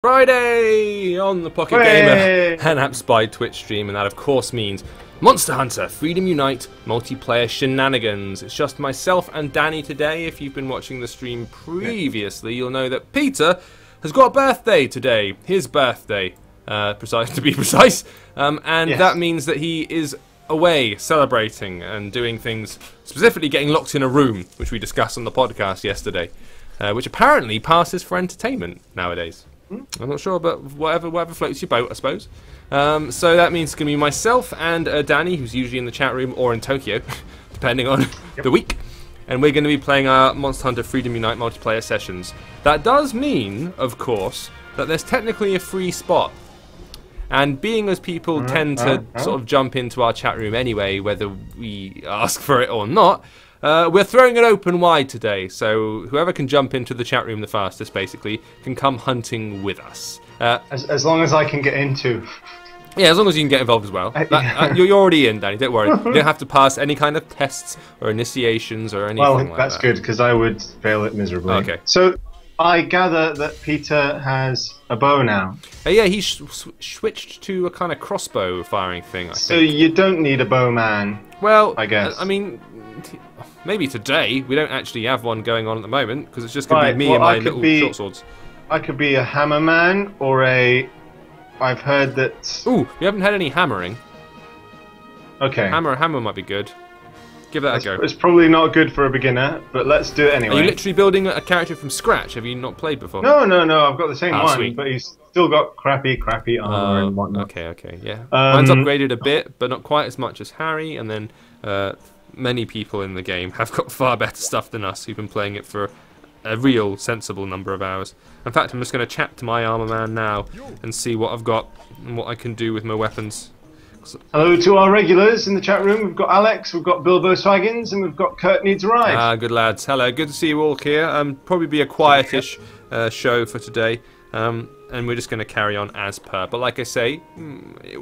Friday on the Pocket Gamer and AppSpy Twitch stream, and that of course means Monster Hunter Freedom Unite multiplayer shenanigans. It's just myself and Danny today. If you've been watching the stream previously, you'll know that Peter has got a birthday today. His birthday, to be precise. That means that he is away celebrating and doing things, specifically getting locked in a room, which we discussed on the podcast yesterday, which apparently passes for entertainment nowadays. I'm not sure, but whatever floats your boat, I suppose. So that means it's going to be myself and Danny, who's usually in the chat room or in Tokyo, depending on the week. And we're going to be playing our Monster Hunter Freedom Unite multiplayer sessions. That does mean, of course, that there's technically a free spot. And being as people tend to sort of jump into our chat room anyway, whether we ask for it or not, we're throwing it open wide today, so whoever can jump into the chat room the fastest, basically, can come hunting with us. As long as I can get into. Yeah, as long as you can get involved as well. You're already in, Danny, don't worry. You don't have to pass any kind of tests or initiations or anything like that. Well, that's good, because I would fail it miserably. Okay. So, I gather that Peter has a bow now. Yeah, he switched to a kind of crossbow firing thing, I think. So you don't need a bowman, well, I guess. I mean, maybe today. We don't actually have one going on at the moment, because it's just going to be me and my little short swords. I could be a hammerman, or a... I've heard that... Ooh, you haven't had any hammering. Okay. Hammer might be good. Give that a go. It's probably not good for a beginner, but let's do it anyway. Are you literally building a character from scratch? Have you not played before? No, I've got the same one, sweet. But he's still got crappy armor and whatnot. Okay, yeah. Mine's upgraded a bit, but not quite as much as Harry, and then many people in the game have got far better stuff than us, who've been playing it for a real sensible number of hours. In fact, I'm just going to chat to my armor man now and see what I've got and what I can do with my weapons. Hello to our regulars in the chat room. We've got Alex, we've got Bilbo Swaggins, and we've got Kurt Needs a Ride. Good lads. Hello, good to see you all here. Probably be a quietish show for today, and we're just going to carry on as per. But like I say,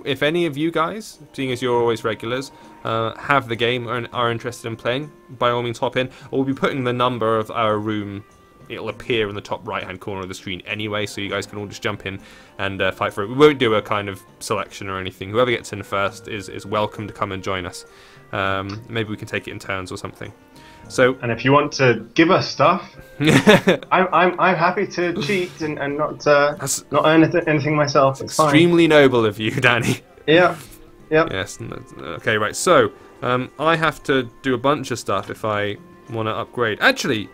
if any of you guys, seeing as you're always regulars, have the game and are interested in playing, by all means hop in. Or we'll be putting the number of our room. It'll appear in the top right-hand corner of the screen anyway, so you guys can all just jump in and fight for it. We won't do a kind of selection or anything. Whoever gets in first is welcome to come and join us. Maybe we can take it in turns or something. So, and if you want to give us stuff, I'm happy to cheat and not earn anything myself. It's extremely noble of you, Danny. Yeah. Yes. Okay. Right. So, I have to do a bunch of stuff if I want to upgrade. Actually,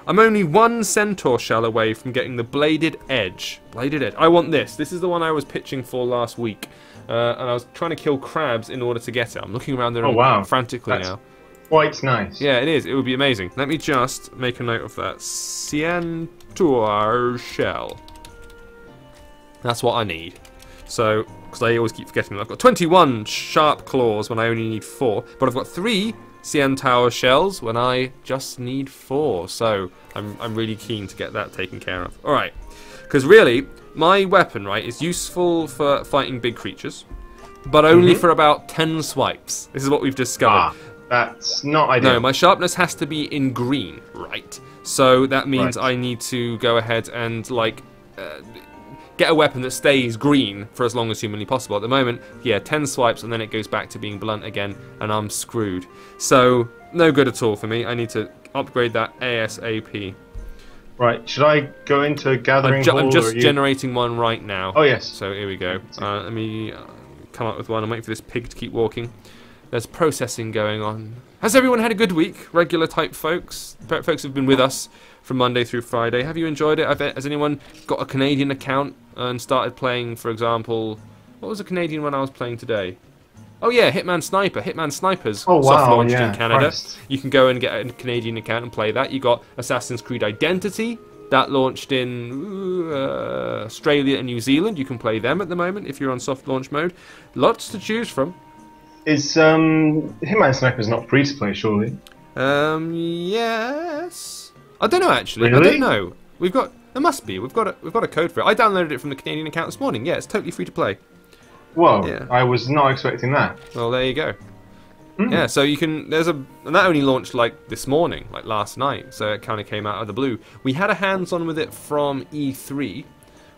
I'm only one centaur shell away from getting the bladed edge. I want this. This is the one I was pitching for last week, and I was trying to kill crabs in order to get it. I'm looking around there frantically now. Quite nice. Yeah, it is. It would be amazing. Let me just make a note of that. Centaur shell. That's what I need. So, because I always keep forgetting that I've got 21 sharp claws when I only need 4, but I've got 3 centaur shells when I just need 4. So I'm really keen to get that taken care of. All right, because really my weapon is useful for fighting big creatures, but only for about 10 swipes. This is what we've discovered. That's not ideal. No, my sharpness has to be in green, right? So that means I need to go ahead and get a weapon that stays green for as long as humanly possible. At the moment, 10 swipes and then it goes back to being blunt again, and I'm screwed. So, no good at all for me. I need to upgrade that ASAP. Right, should I go into a gathering hall? I'm just generating one right now. Oh, yes. So, here we go. Let me come up with one. I'm waiting for this pig to keep walking. There's processing going on. Has everyone had a good week? Regular type folks? Folks who've been with us from Monday through Friday. Have you enjoyed it? Has anyone got a Canadian account and started playing, for example... What was the Canadian one I was playing today? Oh yeah, Hitman Sniper. Hitman Sniper's soft launched in Canada. You can go and get a Canadian account and play that. You got Assassin's Creed Identity. That launched in Australia and New Zealand. You can play them at the moment if you're on soft launch mode. Lots to choose from. Is Hitman Sniper's not free to play, surely? Yes. I don't know actually. Really? I don't know. There must be. We've got a code for it. I downloaded it from the Canadian account this morning. Yeah, it's totally free to play. Whoa! Yeah. I was not expecting that. Well, there you go. Yeah, so you can. And that only launched this morning, last night. So it kind of came out of the blue. We had a hands-on with it from E3,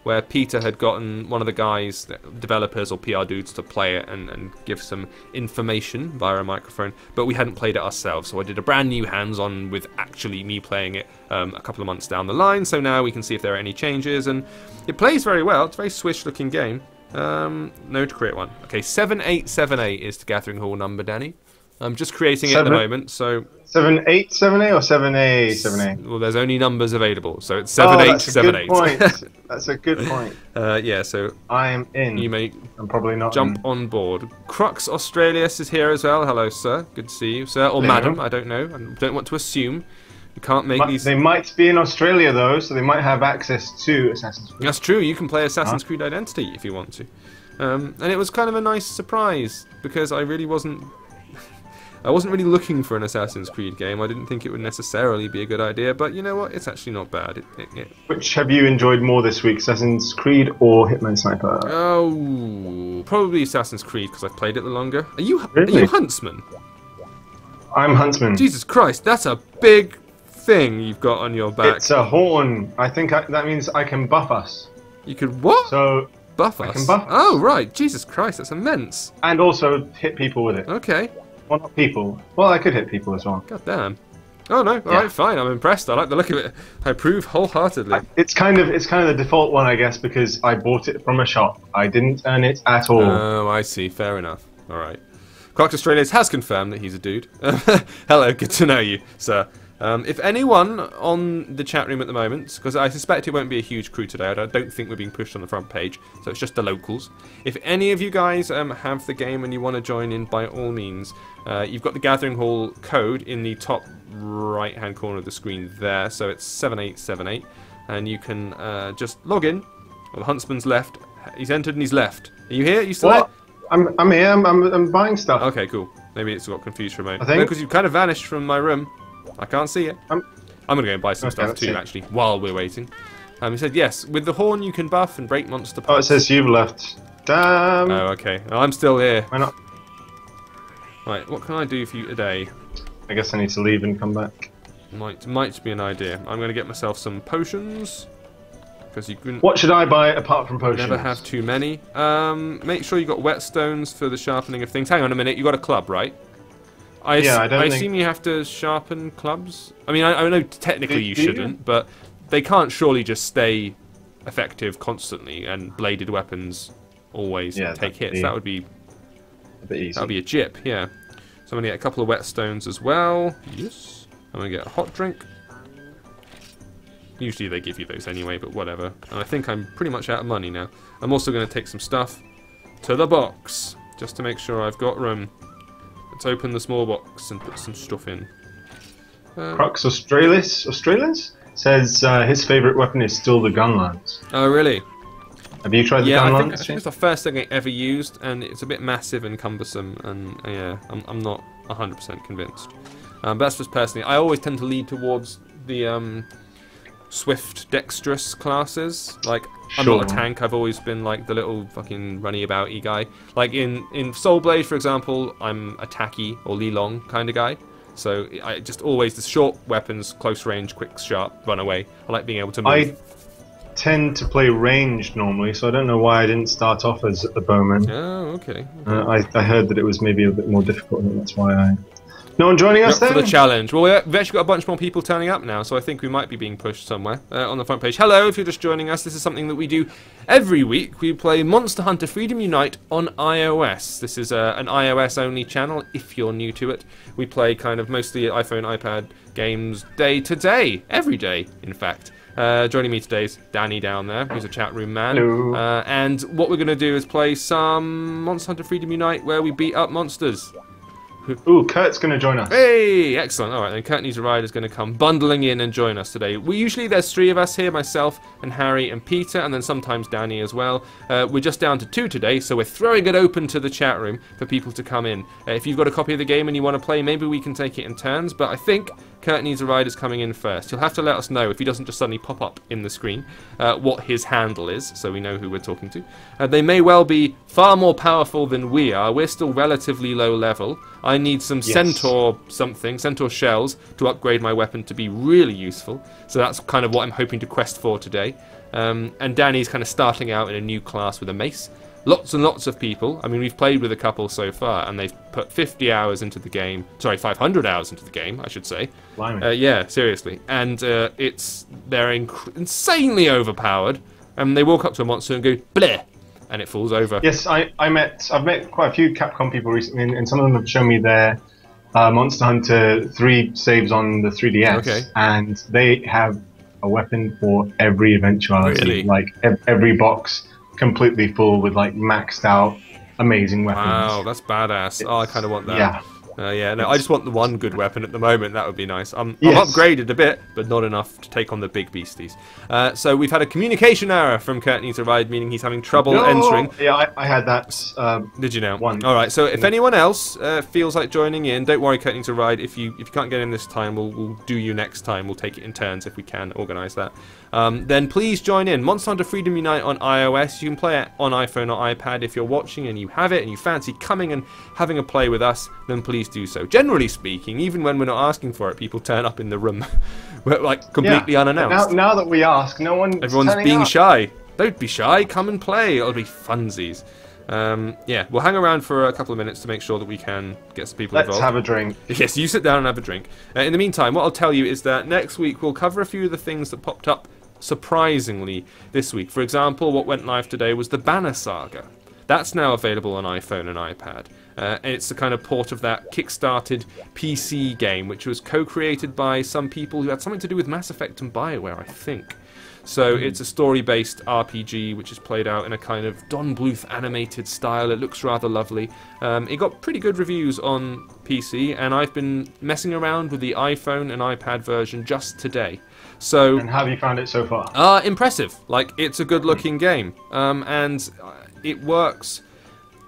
where Peter had gotten one of the guys, developers or PR dudes, to play it and give some information via a microphone, but we hadn't played it ourselves, so I did a brand new hands-on with actually me playing it a couple of months down the line, so now we can see if there are any changes, and it plays very well. It's a very swish-looking game. No to create one. Okay, 7878 is the Gathering Hall number, Danny. I'm just creating it at the moment, so... 7878 or 7A78? Well, there's only numbers available, so it's 7878. That's a good point. Yeah, so... I am in. You may I'm probably not jump on board. Crux Australius is here as well. Hello, sir. Good to see you, sir. Or madam, I don't know. I don't want to assume. We can't make these... They might be in Australia, though, so they might have access to Assassin's Creed. That's true. You can play Assassin's Creed Identity if you want to. And it was kind of a nice surprise, because I really wasn't... I wasn't really looking for an Assassin's Creed game. I didn't think it would necessarily be a good idea, but you know what? It's actually not bad. Which have you enjoyed more this week, Assassin's Creed or Hitman Sniper? Oh, probably Assassin's Creed, because I've played it the longer. Are you Huntsman? I'm Huntsman. Jesus Christ, that's a big thing you've got on your back. It's a horn. I think that means I can buff us. You could what? So buff us? I can buff us. Oh, right. Jesus Christ, that's immense. And also hit people with it. Okay. Well, not people. Well, I could hit people as well. God damn. Oh no! All right, fine. I'm impressed. I like the look of it. I approve wholeheartedly. It's kind of the default one, I guess, because I bought it from a shop. I didn't earn it at all. Oh, I see. Fair enough. All right. Crux Australius has confirmed that he's a dude. Hello, good to know you, sir. If anyone on the chat room at the moment, because I suspect it won't be a huge crew today, I don't think we're being pushed on the front page, so it's just the locals. If any of you guys have the game and you want to join in, by all means, you've got the Gathering Hall code in the top right-hand corner of the screen there, so it's 7878, and you can just log in. Well, the Huntsman's left. He's entered and he's left. Are you here? Are you still there? I'm here. I'm buying stuff. Okay, cool. Maybe it's got confused for a moment. I think because you kind of vanished from my room. I can't see it. I'm going to go and buy some stuff too, actually, while we're waiting. He said, yes, with the horn you can buff and break monster parts. Oh, it says you've left. Damn. Oh, okay. Well, I'm still here. Why not? Right, what can I do for you today? I guess I need to leave and come back. Might be an idea. I'm going to get myself some potions. Because you can... What should I buy apart from potions? Never have too many. Make sure you got whetstones for the sharpening of things. Hang on a minute, you got a club, right? I assume you have to sharpen clubs. I mean, I know technically you shouldn't, but they can't surely just stay effective constantly, and bladed weapons always take hits. That would be a bit easy. That would be a jip, yeah. So I'm going to get a couple of whetstones as well. Yes. I'm going to get a hot drink. Usually they give you those anyway, but whatever. And I think I'm pretty much out of money now. I'm also going to take some stuff to the box, just to make sure I've got room. Let's open the small box and put some stuff in. Crux Australius says his favourite weapon is still the gun lance. Oh, really? Have you tried the gun lance? I think it's the first thing I ever used, and it's a bit massive and cumbersome, and yeah, I'm not 100% convinced. But that's just personally. I always tend to lead towards the swift, dexterous classes. Like, I'm not a tank, I've always been like the little fucking runny about-y guy. Like in Soul Blade, for example, I'm a tacky or Li Long kind of guy. So I just always the short weapons, close range, quick, sharp, run away. I like being able to move. I tend to play ranged normally, so I don't know why I didn't start off as a bowman. Oh, okay. I heard that it was maybe a bit more difficult, and that's why I... No one joining us then? For the challenge. Well, we've actually got a bunch more people turning up now, so I think we might be being pushed somewhere on the front page. Hello, if you're just joining us, this is something that we do every week. We play Monster Hunter Freedom Unite on iOS. This is an iOS-only channel, if you're new to it. We play kind of mostly iPhone, iPad games day to day. Every day, in fact. Joining me today is Danny down there, who's a chat room man. Hello. And what we're going to do is play some Monster Hunter Freedom Unite where we beat up monsters. Ooh, Kurt's going to join us. Hey, excellent. All right, then Kurt Needs a Ride is going to come bundling in and join us today. There's three of us here, myself and Harry and Peter, and then sometimes Danny as well. We're just down to 2 today, so we're throwing it open to the chat room for people to come in. If you've got a copy of the game and you want to play, maybe we can take it in turns, but I think Kurt Needs a Ride is coming in first. He'll have to let us know, if he doesn't just suddenly pop up in the screen, what his handle is, so we know who we're talking to. They may well be far more powerful than we are. We're still relatively low level. I need some centaur shells to upgrade my weapon to be really useful. So that's kind of what I'm hoping to quest for today. And Danny's kind of starting out in a new class with a mace. Lots and lots of people. I mean, we've played with a couple so far, and they've put 50 hours into the game. Sorry, 500 hours into the game, I should say. Yeah, seriously. And they're insanely overpowered. And they walk up to a monster and go, bleh, and it falls over. Yes, I've met quite a few Capcom people recently, and some of them have shown me their Monster Hunter 3 saves on the 3DS. Okay. And they have a weapon for every eventuality. Really? Like, every box completely full with like maxed out amazing weapons. Wow, that's badass. I kind of want that. Yeah. No, I just want the one good weapon at the moment. That would be nice. I'm upgraded a bit, but not enough to take on the big beasties. So we've had a communication error from Kurt Needs a Ride, meaning he's having trouble entering. Yeah, I had that. Did you now? One. All right. So if anyone else feels like joining in, don't worry, Kurt Needs a Ride. If you can't get in this time, we'll do you next time. We'll take it in turns if we can organise that. Then please join in. Monster Hunter Freedom Unite on iOS. You can play it on iPhone or iPad. If you're watching and you have it and you fancy coming and having a play with us, then please do so. Generally speaking, even when we're not asking for it, people turn up in the room, like completely unannounced. Now that we ask, everyone's being shy. Don't be shy. Come and play. It'll be funsies. Yeah, we'll hang around for a couple of minutes to make sure that we can get some people involved. Let's have a drink. Yes, you sit down and have a drink. In the meantime, what I'll tell you is that next week we'll cover a few of the things that popped up surprisingly this week. For example, what went live today was the Banner Saga. That's now available on iPhone and iPad. It's a kind of port of that kickstarted PC game, which was co-created by some people who had something to do with Mass Effect and BioWare, I think. So it's a story-based RPG which is played out in a kind of Don Bluth animated style. It looks rather lovely. It got pretty good reviews on PC, and I've been messing around with the iPhone and iPad version just today. So, and how have you found it so far? Impressive. Like, it's a good-looking game, and it works.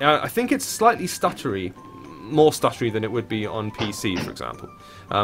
I think it's slightly stuttery, more stuttery than it would be on PC, for example,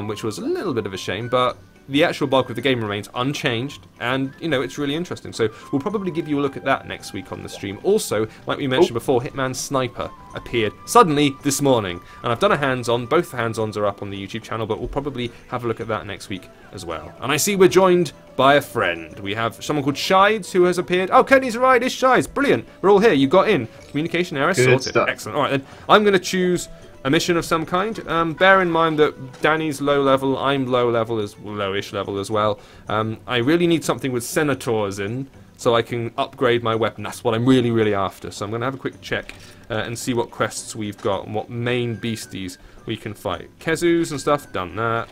which was a little bit of a shame, but the actual bulk of the game remains unchanged, and, you know, it's really interesting. So we'll probably give you a look at that next week on the stream. Also, like we mentioned before, Hitman Sniper appeared suddenly this morning, and I've done a hands-on. Both the hands-ons are up on the YouTube channel, but we'll probably have a look at that next week as well. And I see we're joined by a friend. We have someone called Shides who has appeared. Oh, Kurt Needs a Ride, it's Shides. Brilliant. We're all here. You got in. Communication error sorted. Stuff. Excellent. All right, then. I'm going to choose a mission of some kind. Bear in mind that Danny's low level, I'm lowish level as well. I really need something with senators in, so I can upgrade my weapon. That's what I'm really, really after. So I'm going to have a quick check and see what quests we've got and what main beasties we can fight. Kezus and stuff, done that.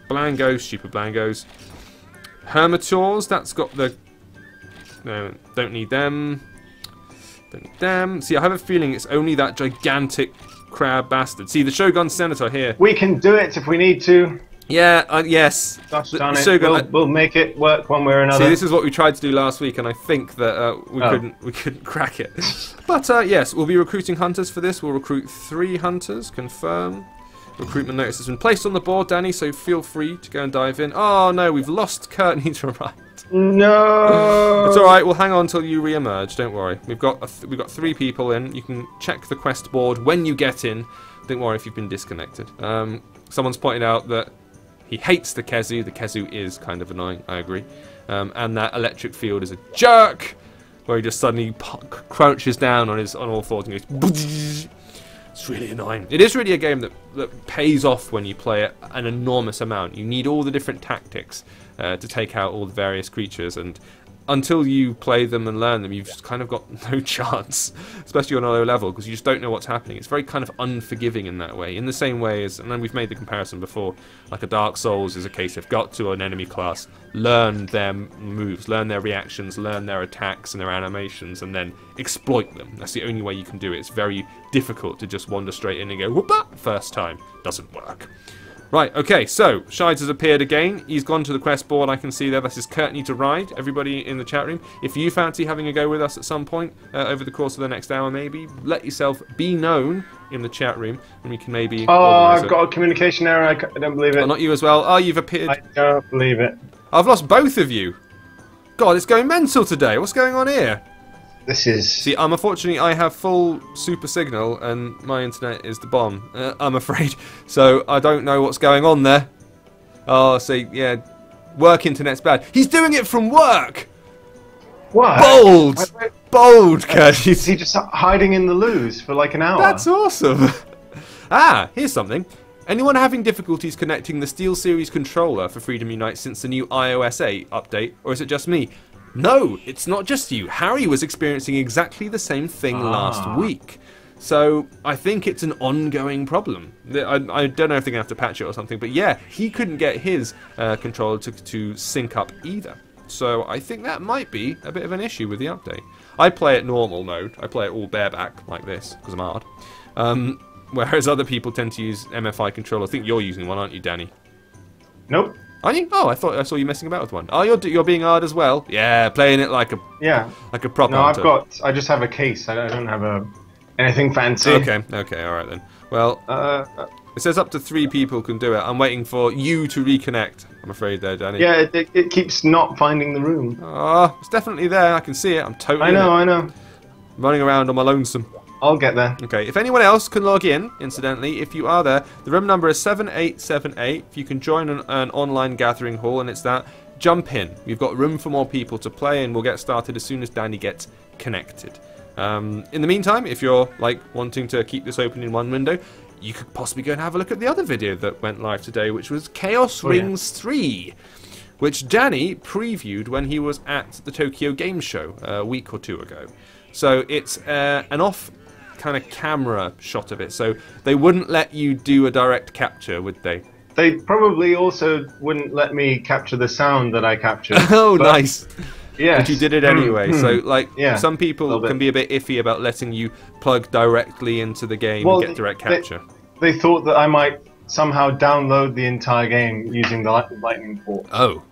Blangos, stupid Blangos. Hermitors, that's got the... No, don't need them. Don't need them. See, I have a feeling it's only that gigantic crab bastard. See, the Shogun Senator here. We can do it if we need to. Yeah, yes. The Shogun, we'll make it work one way or another. See, this is what we tried to do last week, and I think that we couldn't crack it. But yes, we'll be recruiting hunters for this. We'll recruit 3 hunters. Confirm. Recruitment notice has been placed on the board, Danny, so feel free to go and dive in. Oh no, we've lost Kurt Needs a Ride. No. It's all right. We'll hang on until you re-emerge. Don't worry. We've got 3 people in. You can check the quest board when you get in. Don't worry if you've been disconnected. Someone's pointed out that he hates the Kezu. The Kezu is kind of annoying. I agree. And that electric field is a jerk, where he just suddenly crouches down on all fours and goes. It's really annoying. It is really a game that pays off when you play it an enormous amount. You need all the different tactics to take out all the various creatures, and until you play them and learn them, you've just kind of got no chance, especially on a low level, because you just don't know what's happening. It's very kind of unforgiving in that way, in the same way as, and then we've made the comparison before, like a Dark Souls is a case of got to an enemy class, learn their moves, learn their reactions, learn their attacks and their animations, and then exploit them. That's the only way you can do it. It's very difficult to just wander straight in and go, whoop-a, first time. Doesn't work. Right, okay, so Shides has appeared again. He's gone to the quest board. I can see there. That's his Courtney to ride. Everybody in the chat room, if you fancy having a go with us at some point over the course of the next hour, maybe let yourself be known in the chat room, and we can maybe. Oh, I've got a communication error. I don't believe it. Oh, not you as well. Oh, you've appeared. I don't believe it. I've lost both of you. God, it's going mental today. What's going on here? This is... See, unfortunately, I have full super signal, and my internet is the bomb, I'm afraid. So, I don't know what's going on there. Oh, see, yeah, work internet's bad. He's doing it from work! What? Bold! Bold, Kurt. Is he just hiding in the loos for like an hour? That's awesome. Ah, here's something. Anyone having difficulties connecting the SteelSeries controller for Freedom Unite since the new iOS 8 update, or is it just me? No, it's not just you. Harry was experiencing exactly the same thing last week. So, I think it's an ongoing problem. I don't know if they're going to have to patch it or something, but yeah, he couldn't get his controller to sync up either. So, I think that might be a bit of an issue with the update. I play it normal mode. I play it all bareback, like this, because I'm hard. Whereas other people tend to use MFI controller. I think you're using one, aren't you, Danny? Nope. Are you? Oh, I thought I saw you messing about with one. Oh, you're being hard as well. Yeah, playing it like a proper. No, I just have a case. I don't have anything fancy. Okay, all right then. Well, it says up to 3 people can do it. I'm waiting for you to reconnect. I'm afraid there, Danny. Yeah, it keeps not finding the room. Oh, it's definitely there. I can see it. I'm totally. I know. Running around on my lonesome. I'll get there. Okay, if anyone else can log in, incidentally, if you are there, the room number is 7878. If you can join an online gathering hall, and it's that, jump in. We've got room for more people to play, and we'll get started as soon as Danny gets connected. In the meantime, if you're like wanting to keep this open in one window, you could possibly go and have a look at the other video that went live today, which was Chaos Rings 3, which Danny previewed when he was at the Tokyo Game Show a week or 2 ago. So it's an off kind of camera shot of it, so they wouldn't let you do a direct capture, would they? They probably also wouldn't let me capture the sound that I captured. Oh, nice. Yeah, but you did it anyway. So like some people can be a bit iffy about letting you plug directly into the game and get direct capture. They thought that I might somehow download the entire game using the lightning port. Oh.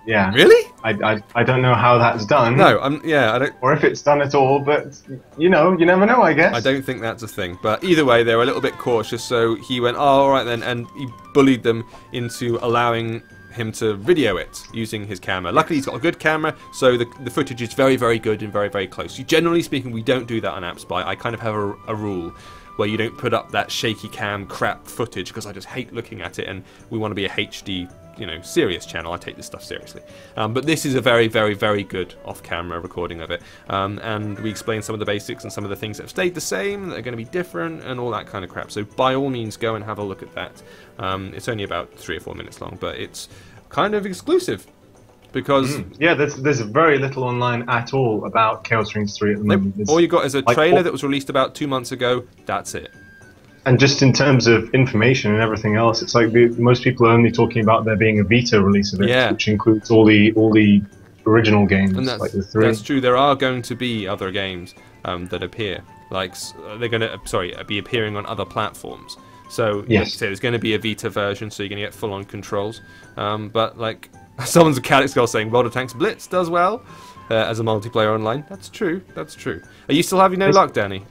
Yeah. Really? I don't know how that's done. No, I don't. Or if it's done at all, but you never know, I guess. I don't think that's a thing. But either way, they were a little bit cautious, so he went, oh, all right then, and he bullied them into allowing him to video it using his camera. Luckily, he's got a good camera, so the footage is very, very good and very, very close. Generally speaking, we don't do that on AppSpy. I kind of have a rule where you don't put up that shaky cam crap footage because I just hate looking at it, and we want to be a HD, serious channel. I take this stuff seriously. But this is a very, very, very good off-camera recording of it. And we explain some of the basics and some of the things that have stayed the same, that are going to be different, and all that kind of crap. So by all means, go and have a look at that. It's only about 3 or 4 minutes long, but it's kind of exclusive. Because yeah, there's very little online at all about Chaos Rings 3 at the moment. All you got is a trailer that was released about 2 months ago. That's it. And just in terms of information and everything else, it's like most people are only talking about there being a Beta release of it, which includes all the original games, and that's, like the 3. That's true. There are going to be other games that appear. Like they're going to be appearing on other platforms. So like I say, there's going to be a Vita version, so you're going to get full-on controls. But like someone's a Calyx girl saying, World of Tanks Blitz does well as a multiplayer online. That's true. That's true. Are you still having no luck, Danny?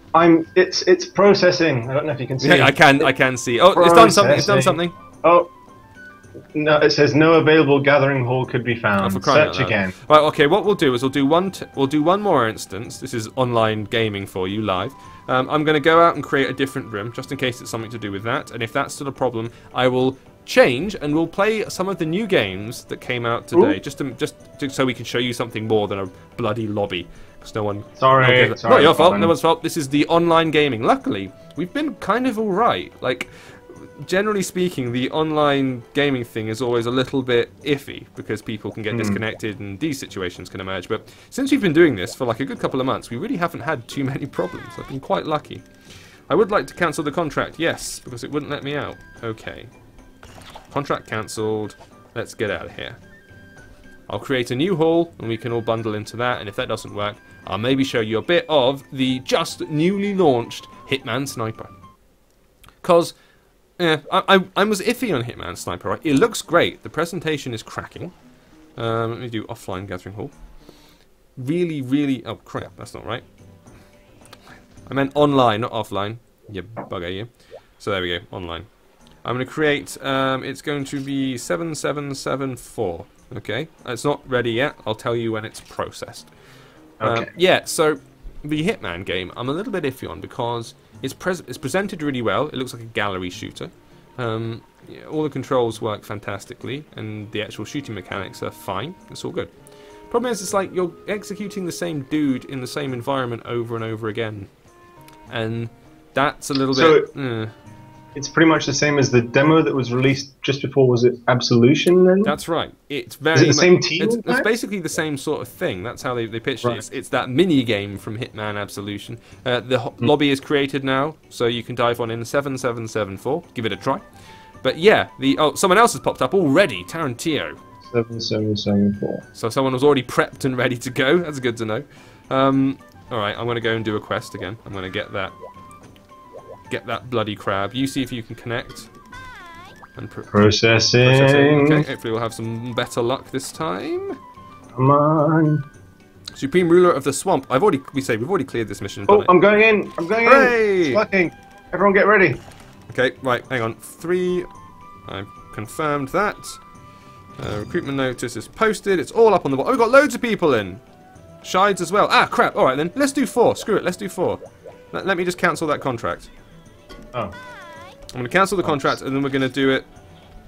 It's processing. I don't know if you can see. Yeah, I can see. Oh, it's done something. It's done something. Oh. No, it says no available gathering hall could be found. Search again. Right, okay, what we'll do is we'll do one more instance. This is online gaming for you live. I'm going to go out and create a different room just in case it's something to do with that. And if that's still a problem, I will change and we'll play some of the new games that came out today. Just so we can show you something more than a bloody lobby. Because no one. Sorry, not your fault. No one's fault. This is the online gaming. Luckily, we've been kind of all right. Like, generally speaking, the online gaming thing is always a little bit iffy because people can get disconnected and these situations can emerge. But since we've been doing this for like a good couple of months, we really haven't had too many problems. I've been quite lucky. I would like to cancel the contract, yes, because it wouldn't let me out. Okay. Contract cancelled. Let's get out of here. I'll create a new hall and we can all bundle into that, and if that doesn't work, I'll maybe show you a bit of the just newly launched Hitman Sniper. Because Yeah, I was iffy on Hitman Sniper, right? It looks great. The presentation is cracking. Let me do offline Gathering Hall. Really, really... Oh, crap, that's not right. I meant online, not offline. You bugger, you. So there we go, online. I'm going to create... it's going to be 7774. Okay? It's not ready yet. I'll tell you when it's processed. Okay. Yeah, so the Hitman game, I'm a little bit iffy on because it's presented really well. It looks like a gallery shooter. Yeah, all the controls work fantastically, and the actual shooting mechanics are fine. It's all good. Problem is, it's like you're executing the same dude in the same environment over and over again, and that's a little bit. It's pretty much the same as the demo that was released just before. Was it Absolution then? That's right. It's very. Is it the same team? It's basically the same sort of thing. That's how they pitched it. It's that mini game from Hitman Absolution. The lobby is created now, so you can dive on in 7774. Give it a try. But yeah, someone else has popped up already. Tarantino. 7774. So someone was already prepped and ready to go. That's good to know. All right, I'm going to go and do a quest again. I'm going to get that bloody crab. You see if you can connect. And processing. Okay, hopefully we'll have some better luck this time. Come on. Supreme Ruler of the Swamp. We've already cleared this mission. Oh, I'm going in. I'm going in. It's working. Everyone get ready. Okay, right, hang on. 3. I've confirmed that. Recruitment notice is posted. It's all up on the bottom. Oh, we've got loads of people in. Shides as well. Ah, crap. All right, then. Let's do 4. Screw it. Let's do 4. Let me just cancel that contract. Oh. I'm going to cancel the contract, and then we're going to do it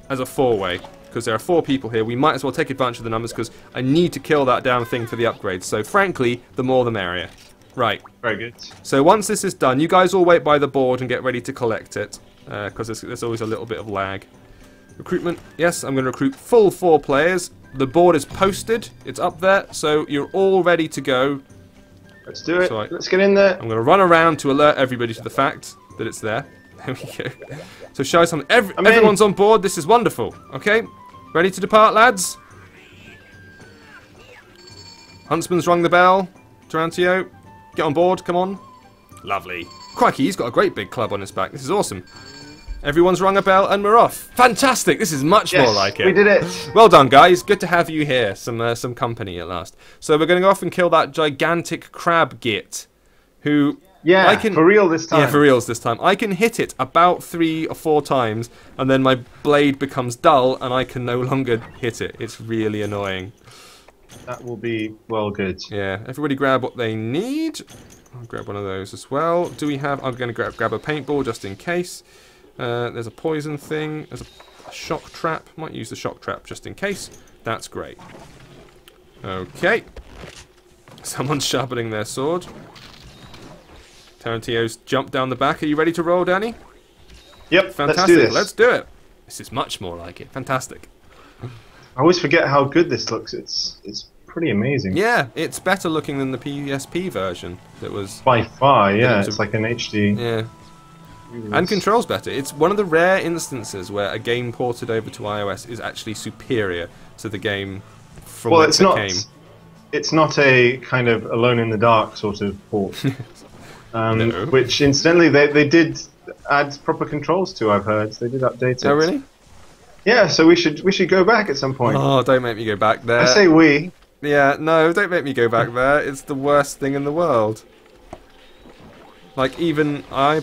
as a 4-way. Because there are 4 people here. We might as well take advantage of the numbers, because I need to kill that damn thing for the upgrades. So, frankly, the more the merrier. Right. Very good. So once this is done, you guys all wait by the board and get ready to collect it. Because there's always a little bit of lag. Recruitment. Yes, I'm going to recruit full 4 players. The board is posted. It's up there. So you're all ready to go. Let's do it. Let's get in there. I'm going to run around to alert everybody to the fact that it's there. There we go. So show some. Everyone's on board. This is wonderful. Okay? Ready to depart, lads? Huntsman's rung the bell. Tarantino, get on board. Come on. Lovely. Crikey, he's got a great big club on his back. This is awesome. Everyone's rung a bell and we're off. Fantastic. This is much more like it. We did it. Well done, guys. Good to have you here. Some company at last. So we're going to go off and kill that gigantic crab git, who... Yeah, for real this time. Yeah, for reals this time. I can hit it about 3 or 4 times, and then my blade becomes dull, and I can no longer hit it. It's really annoying. That will be, well, good. Yeah, everybody grab what they need. I'll grab one of those as well. Do we have... I'm going to grab a paintball just in case. There's a poison thing. There's a shock trap. Might use the shock trap just in case. That's great. Okay. Someone's sharpening their sword. Tarantino's jumped down the back. Are you ready to roll, Danny? Yep, fantastic. Let's do this. Let's do it. This is much more like it. Fantastic. I always forget how good this looks. It's pretty amazing. Yeah, it's better looking than the PSP version. That was by far. Yeah, it's like an HD. Yeah. And controls better. It's one of the rare instances where a game ported over to iOS is actually superior to the game from which it came. It's not a kind of Alone in the Dark sort of port. No. Which, incidentally, they did add proper controls to, I've heard. They did update it. Oh, really? Yeah, so we should go back at some point. Oh, don't make me go back there. I say we. Yeah, no, don't make me go back there. It's the worst thing in the world. Like, even... I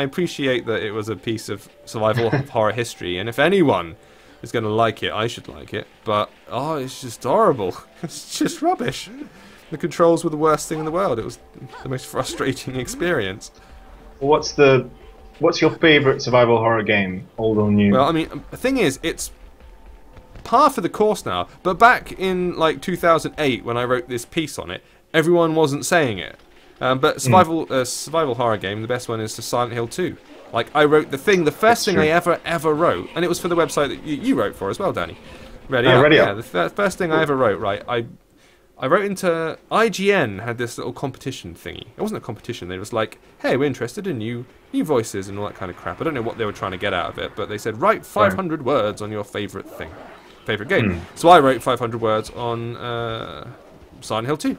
appreciate that it was a piece of survival horror history, and if anyone is going to like it, I should like it. But, oh, it's just horrible. It's just rubbish. The controls were the worst thing in the world. It was the most frustrating experience. Well, what's your favourite survival horror game, old or new? Well, I mean, the thing is, it's par for the course now. But back in like 2008, when I wrote this piece on it, everyone wasn't saying it. But survival horror game, the best one is Silent Hill 2. Like, I wrote the first thing I ever wrote, and it was for the website that you wrote for as well, Danny. Ready up? Ready yeah, up. The first thing I ever wrote, right? I wrote into... IGN had this little competition thingy. It wasn't a competition. They was like, hey, we're interested in new voices and all that kind of crap. I don't know what they were trying to get out of it, but they said, write 500 words on your favourite game. So I wrote 500 words on Silent Hill 2.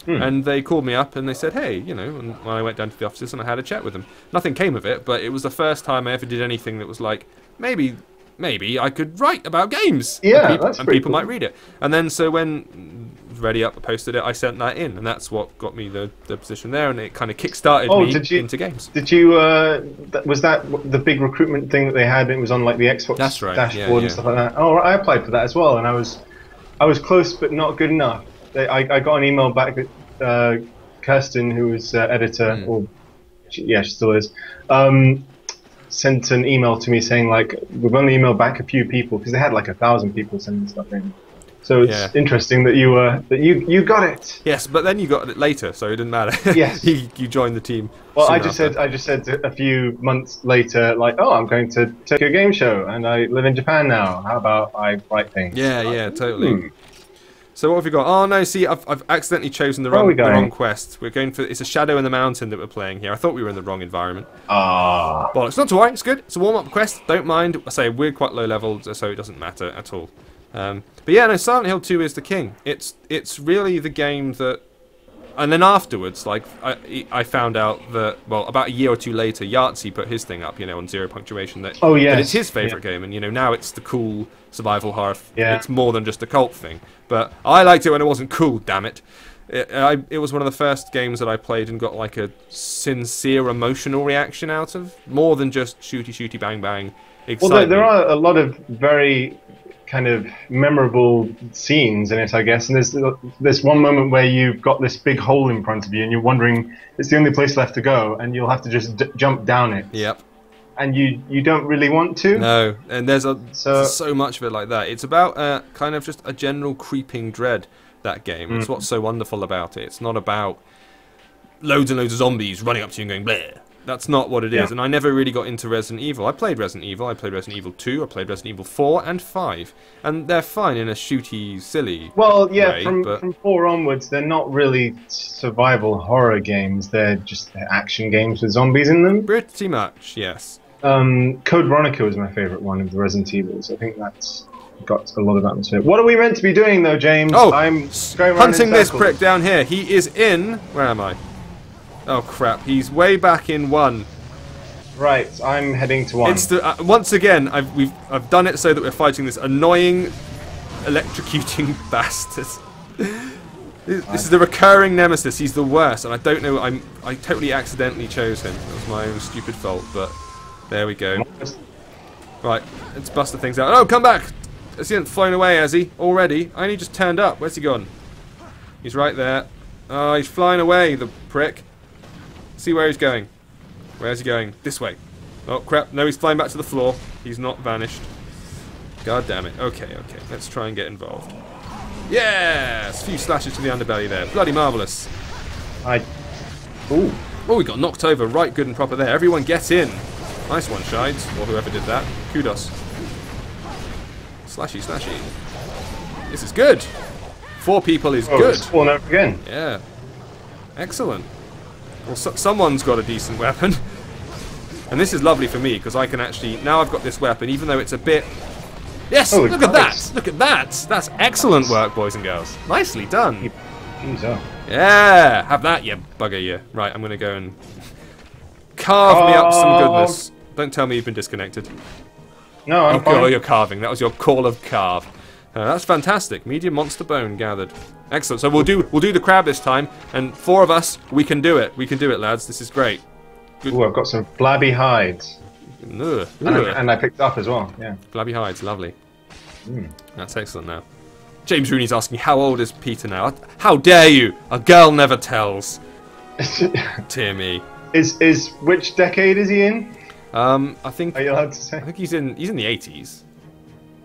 And they called me up and they said, hey, you know, and when I went down to the offices and I had a chat with them. Nothing came of it, but it was the first time I ever did anything that was like, maybe I could write about games. Yeah, and people might read it. And then so when Ready Up posted it, I sent that in, and that's what got me the position there, and it kind of kick-started me into games. Did you, was that the big recruitment thing that they had? It was on like the Xbox dashboard and stuff like that. Oh, I applied for that as well, and I was close but not good enough. I got an email back that Kirsten, who was editor, or she still is, sent an email to me saying like, we've only emailed back a few people, because they had like 1,000 people sending stuff in. So it's interesting that you got it. Yes, but then you got it later, so it didn't matter. Yes, you joined the team. Well, I just said a few months later, like, oh, I'm going to Tokyo Game Show, and I live in Japan now. How about I write things? Yeah, totally. So what have we got? Oh no, see, I've accidentally chosen the wrong quest. We're going for it's a Shadow in the Mountain that we're playing here. I thought we were in the wrong environment. Well, it's not to worry. It's good. It's a warm-up quest. Don't mind. I say we're quite low level, so it doesn't matter at all. But yeah, no, Silent Hill 2 is the king. It's really the game that. And then afterwards, like I found out that about a year or two later, Yahtzee put his thing up, you know, on Zero Punctuation. That it's his favorite game, and you know now it's the cool survival horror. It's more than just a cult thing. But I liked it when it wasn't cool. Damn it! It was one of the first games that I played and got like a sincere emotional reaction out of, more than just shooty bang bang. Excitement. Well, there are a lot of very kind of memorable scenes in it, I guess, and there's one moment where you've got this big hole in front of you and you're wondering it's the only place left to go, and you'll have to just jump down it. Yep. And you don't really want to. No, and there's so much of it like that. It's about kind of just a general creeping dread, that game. It's what's so wonderful about it. It's not about loads and loads of zombies running up to you and going bleh. That's not what it is, and I never really got into Resident Evil. I played Resident Evil, I played Resident Evil 2, I played Resident Evil 4 and 5, and they're fine in a shooty, silly way, from 4 onwards, they're not really survival horror games, they're just action games with zombies in them. Pretty much, yes. Code Veronica was my favourite one of the Resident Evils. I think that's got a lot of atmosphere. What are we meant to be doing though, James? Oh, I'm going hunting this prick down here. He is in... Where am I? Oh crap, he's way back in 1. Right, I'm heading to 1. It's the, once again, I've done it so that we're fighting this annoying, electrocuting bastard. This is the recurring nemesis. He's the worst, and I don't know. I totally accidentally chose him. It was my own stupid fault, but there we go. Right, let's bust the things out. Oh, come back! He hasn't flown away, has he? Already? I only just turned up. Where's he gone? He's right there. Oh, he's flying away, the prick. See where he's going. Where's he going? This way. Oh crap, no, he's flying back to the floor. He's not vanished. God damn it. Okay, let's try and get involved. Yes! A few slashes to the underbelly there. Bloody marvellous. Ooh. Oh, we got knocked over right good and proper there. Everyone get in. Nice one, Shides, or whoever did that. Kudos. Slashy. This is good. 4 people is good. Spawn out again. Yeah. Excellent. Well, someone's got a decent weapon. And this is lovely for me, because I can actually... Now I've got this weapon, even though it's a bit... Yes! Oh, look at that! Look at that! That's excellent work, boys and girls. Nicely done. Yeah! Have that, you bugger, you. Right, I'm going to go and... Carve me up some goodness. Don't tell me you've been disconnected. No, I'm fine. Oh, you're carving. That was your call of carve. That's fantastic. Medium monster bone gathered. Excellent. So we'll do the crab this time, and 4 of us, we can do it. We can do it, lads. This is great. Good. Ooh, I've got some flabby hides. Ugh. And I picked up as well. Yeah. Flabby hides, lovely. That's excellent. Now, James Rooney's asking, how old is Peter now? How dare you? A girl never tells. Dear me. Is which decade is he in? I think. Are you allowed to say? I think he's in the 80s.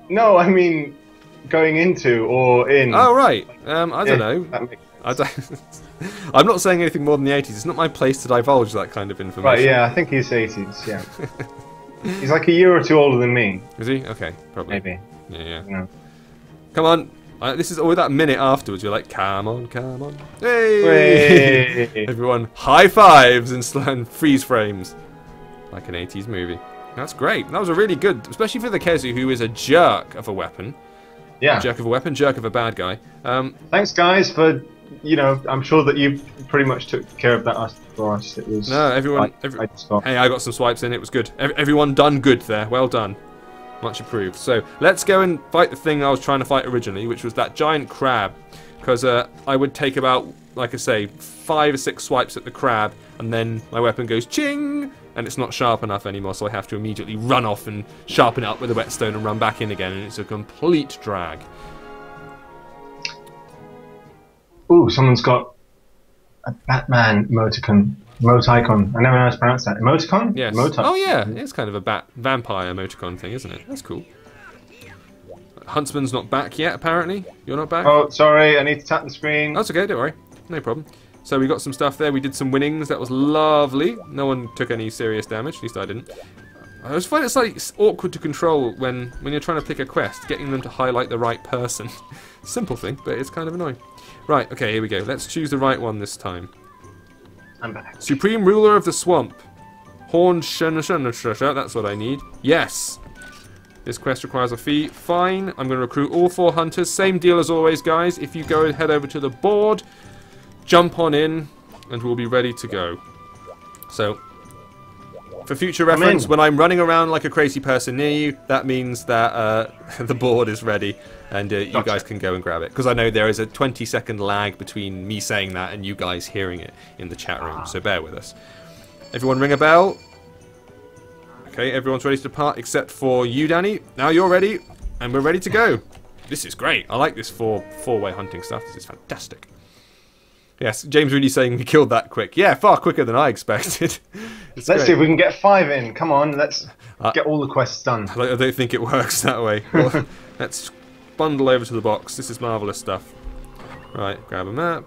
No, I mean. Going into or in? Oh right. I don't know. I'm not saying anything more than the 80s. It's not my place to divulge that kind of information. Right. Yeah, I think he's 80s. Yeah. He's like a year or 2 older than me. Is he? Okay, probably. Maybe. Yeah. No. Come on. This is all that minute afterwards. You're like, come on. Hey! Everyone, high fives and freeze frames, like an 80s movie. That's great. That was a really good, especially for the Kezu, who is a jerk of a weapon. Yeah. Jerk of a weapon, jerk of a bad guy. Thanks, guys, for you know, I'm sure that you pretty much took care of that for us. It was no, everyone. Hey, I got some swipes in. It was good. Everyone done good there. Well done. Much approved. So let's go and fight the thing I was trying to fight originally, which was that giant crab. Because I would take about, like I say, 5 or 6 swipes at the crab, and then my weapon goes ching, and it's not sharp enough anymore, so I have to immediately run off and sharpen it up with a whetstone and run back in again, and it's a complete drag. Ooh, someone's got a Batman emoticon. Emoticon. I never know how to pronounce that. Emoticon? Yes. Oh yeah, it's kind of a vampire emoticon thing, isn't it? That's cool. Huntsman's not back yet, apparently. You're not back? Oh, sorry, I need to tap the screen. That's okay, don't worry. No problem. So we got some stuff there. We did some winnings. That was lovely. No one took any serious damage. At least I didn't. I always find it's like awkward to control when you're trying to pick a quest, getting them to highlight the right person. Simple thing, but it's kind of annoying. Right, okay, here we go. Let's choose the right one this time. I'm back. Supreme Ruler of the Swamp. Horned Shunashunashusha. That's what I need. Yes! This quest requires a fee. Fine. I'm going to recruit all 4 hunters. Same deal as always, guys. If you go and head over to the board, jump on in, and we'll be ready to go. So, for future reference, when I'm running around like a crazy person near you, that means that the board is ready, and you guys can go and grab it. Because I know there is a 20-second lag between me saying that and you guys hearing it in the chat room, so bear with us. Everyone ring a bell. Okay, everyone's ready to depart except for you, Danny. Now you're ready, and we're ready to go. This is great. I like this four-way hunting stuff. This is fantastic. Yes, James really saying we killed that quick. Yeah, far quicker than I expected. Let's see if we can get 5 in. Come on, let's get all the quests done. I don't think it works that way. Well, let's bundle over to the box. This is marvellous stuff. Right, grab a map,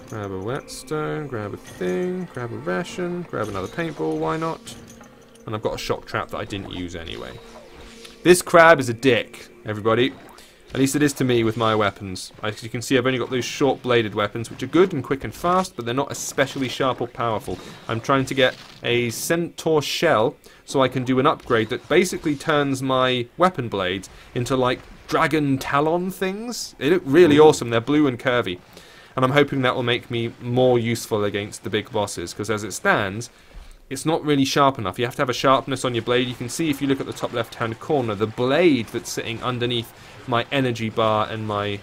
grab a whetstone, grab a thing, grab a ration, grab another paintball, why not? And I've got a shock trap that I didn't use anyway. This crab is a dick, everybody. At least it is to me with my weapons. As you can see, I've only got those short-bladed weapons, which are good and quick and fast, but they're not especially sharp or powerful. I'm trying to get a centaur shell, so I can do an upgrade that basically turns my weapon blades into, like, dragon talon things. They look really awesome. They're blue and curvy. And I'm hoping that will make me more useful against the big bosses, because as it stands, it's not really sharp enough. You have to have a sharpness on your blade. You can see if you look at the top left-hand corner, the blade that's sitting underneath my energy bar and my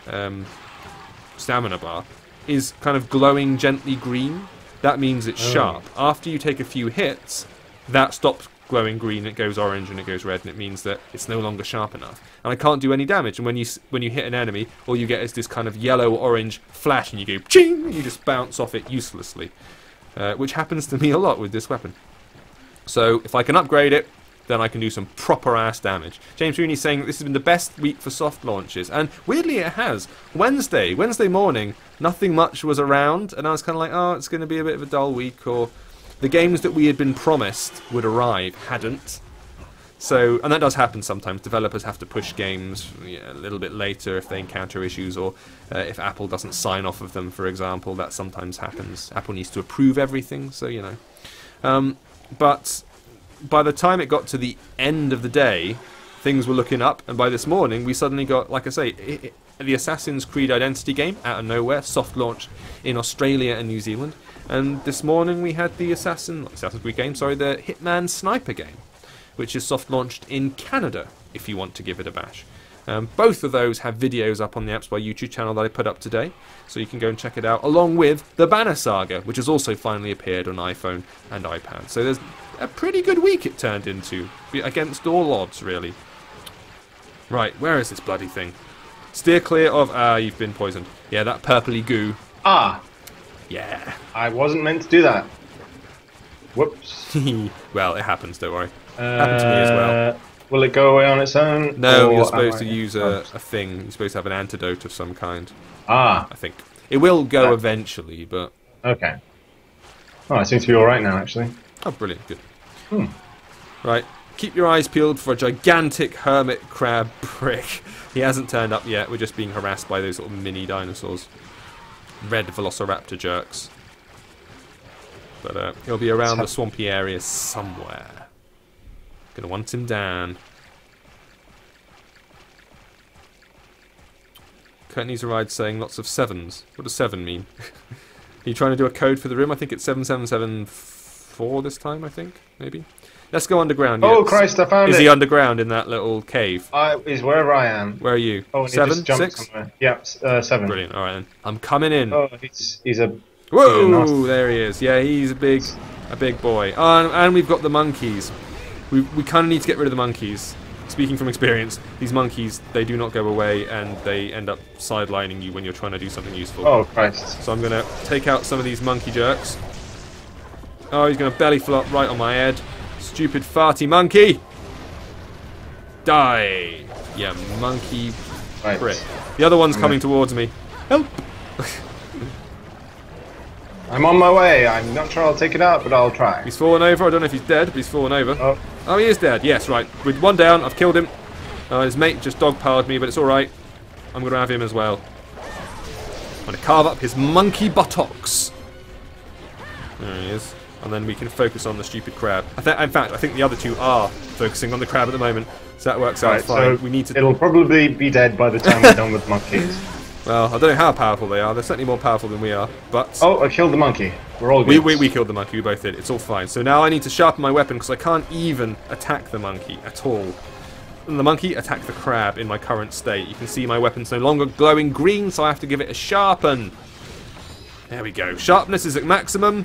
stamina bar is kind of glowing gently green. That means it's sharp. After you take a few hits, that stops glowing green, it goes orange and it goes red, and it means that it's no longer sharp enough. And I can't do any damage. And when you hit an enemy, all you get is this kind of yellow-orange flash, and you go ching, and you just bounce off it uselessly. Which happens to me a lot with this weapon. So if I can upgrade it, then I can do some proper-ass damage. James Rooney's saying that this has been the best week for soft launches, and weirdly it has. Wednesday morning, nothing much was around, and I was kind of like, oh, it's going to be a bit of a dull week, or the games that we had been promised would arrive hadn't. So, and that does happen sometimes. Developers have to push games a little bit later if they encounter issues, or if Apple doesn't sign off of them, for example. That sometimes happens. Apple needs to approve everything, so you know. But by the time it got to the end of the day, things were looking up, and by this morning we suddenly got, like I say, the Assassin's Creed Identity game out of nowhere, soft launched in Australia and New Zealand, and this morning we had the Assassin's Creed game, the Hitman Sniper game, which is soft launched in Canada, if you want to give it a bash. Both of those have videos up on the AppSpy YouTube channel that I put up today, so you can go and check it out, along with the Banner Saga, which has also finally appeared on iPhone and iPad. So there's a pretty good week it turned into, against all odds, really. Right, where is this bloody thing? Steer clear of... you've been poisoned. Yeah, that purpley goo. Ah! Yeah. I wasn't meant to do that. Whoops. Well, it happens, don't worry. Happened to me as well. Will it go away on its own? No, you're supposed to use a thing. You're supposed to have an antidote of some kind. Ah. I think. It will go eventually, but... Okay. Oh, it seems to be alright now, actually. Oh, brilliant. Good. Right. Keep your eyes peeled for a gigantic hermit crab prick. He hasn't turned up yet. We're just being harassed by those little mini dinosaurs. Red velociraptor jerks. But he'll be around the swampy area somewhere. Gonna want him down. Kurt needs a ride saying lots of 7s. What does 7 mean? Are you trying to do a code for the room? I think it's 7774 this time, I think, maybe. Let's go underground. Oh, Christ, I found it! Is he underground in that little cave? He's wherever I am. Where are you? Oh, 7? 6? Somewhere. Yeah, 7. Brilliant, alright then. I'm coming in. Oh, he's a... Whoa, there he is. Yeah, he's a big boy. Oh, and we've got the monkeys. We kind of need to get rid of the monkeys. Speaking from experience, these monkeys, they do not go away, and they end up sidelining you when you're trying to do something useful. Oh, Christ. So I'm going to take out some of these monkey jerks. Oh, he's going to belly flop right on my head. Stupid farty monkey! Die! Yeah, monkey prick. The other one's coming towards me. Help! I'm on my way. I'm not sure I'll take it out, but I'll try. He's fallen over. I don't know if he's dead, but he's fallen over. Oh, he is dead. Yes, right. With one down, I've killed him. His mate just dog-piled me, but it's alright. I'm going to have him as well. I'm going to carve up his monkey buttocks. There he is. And then we can focus on the stupid crab. In fact, I think the other two are focusing on the crab at the moment. So that works out fine. So we need to... It'll probably be dead by the time we're done with monkeys. Well, I don't know how powerful they are. They're certainly more powerful than we are, but... Oh, I killed the monkey. We're all good. We killed the monkey. We both did. It's all fine. So now I need to sharpen my weapon because I can't even attack the monkey at all. And the monkey attacked the crab in my current state. You can see my weapon's no longer glowing green, so I have to give it a sharpen. There we go. Sharpness is at maximum.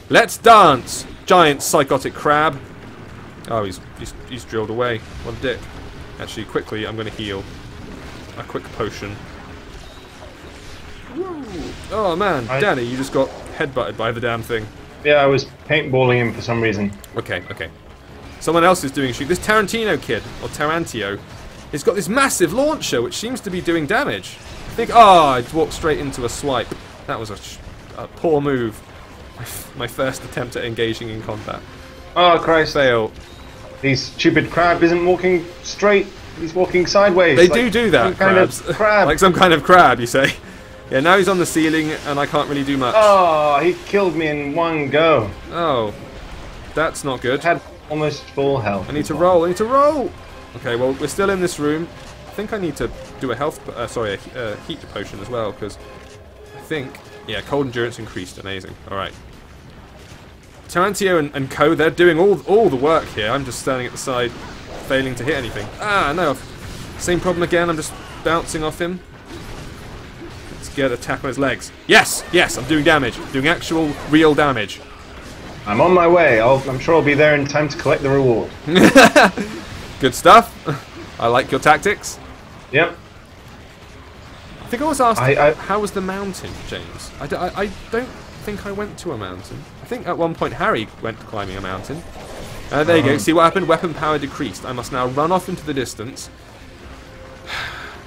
Let's dance! Giant psychotic crab. Oh, he's drilled away. What a dick. Actually, quickly, I'm going to heal. A quick potion. Oh man, Danny, you just got headbutted by the damn thing. Yeah, I was paintballing him for some reason. Okay. Someone else is doing a shoot. This Tarantino kid, or Tarantio, has got this massive launcher which seems to be doing damage. I think, I walked straight into a swipe. That was a poor move. My first attempt at engaging in combat. Oh Christ. Fail. The stupid crab isn't walking straight, he's walking sideways. They do that, crabs. Crab. Like some kind of crab, you say. Yeah, now he's on the ceiling and I can't really do much. Oh, he killed me in one go. Oh, that's not good. I had almost full health. I need to roll. Okay, well, we're still in this room. I think I need to do a a heat potion as well, because I think, yeah, cold endurance increased. Amazing. All right. Tarantio and co, they're doing all the work here. I'm just standing at the side, failing to hit anything. No. Same problem again. I'm just bouncing off him. Get an attack on his legs. Yes, I'm doing damage. Doing actual, real damage. I'm on my way. I'm sure I'll be there in time to collect the reward. Good stuff. I like your tactics. Yep. I think I was asked, how was the mountain, James? I don't think I went to a mountain. I think at one point Harry went climbing a mountain. There you go. See what happened? Weapon power decreased. I must now run off into the distance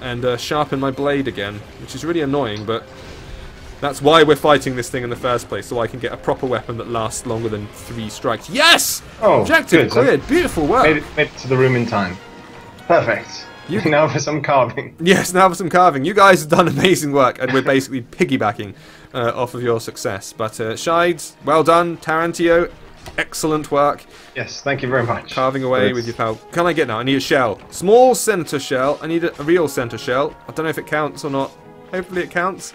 and sharpen my blade again, which is really annoying, but that's why we're fighting this thing in the first place, so I can get a proper weapon that lasts longer than 3 strikes. Yes! Oh, objective cleared. Beautiful work. Made it to the room in time. Perfect. Now for some carving. Yes, now for some carving. You guys have done amazing work, and we're basically piggybacking off of your success. But Shides, well done. Tarantio, excellent work. Yes, thank you very much. Carving away with your pal. Can I get now? I need a shell. Small center shell. I need a real center shell. I don't know if it counts or not. Hopefully it counts.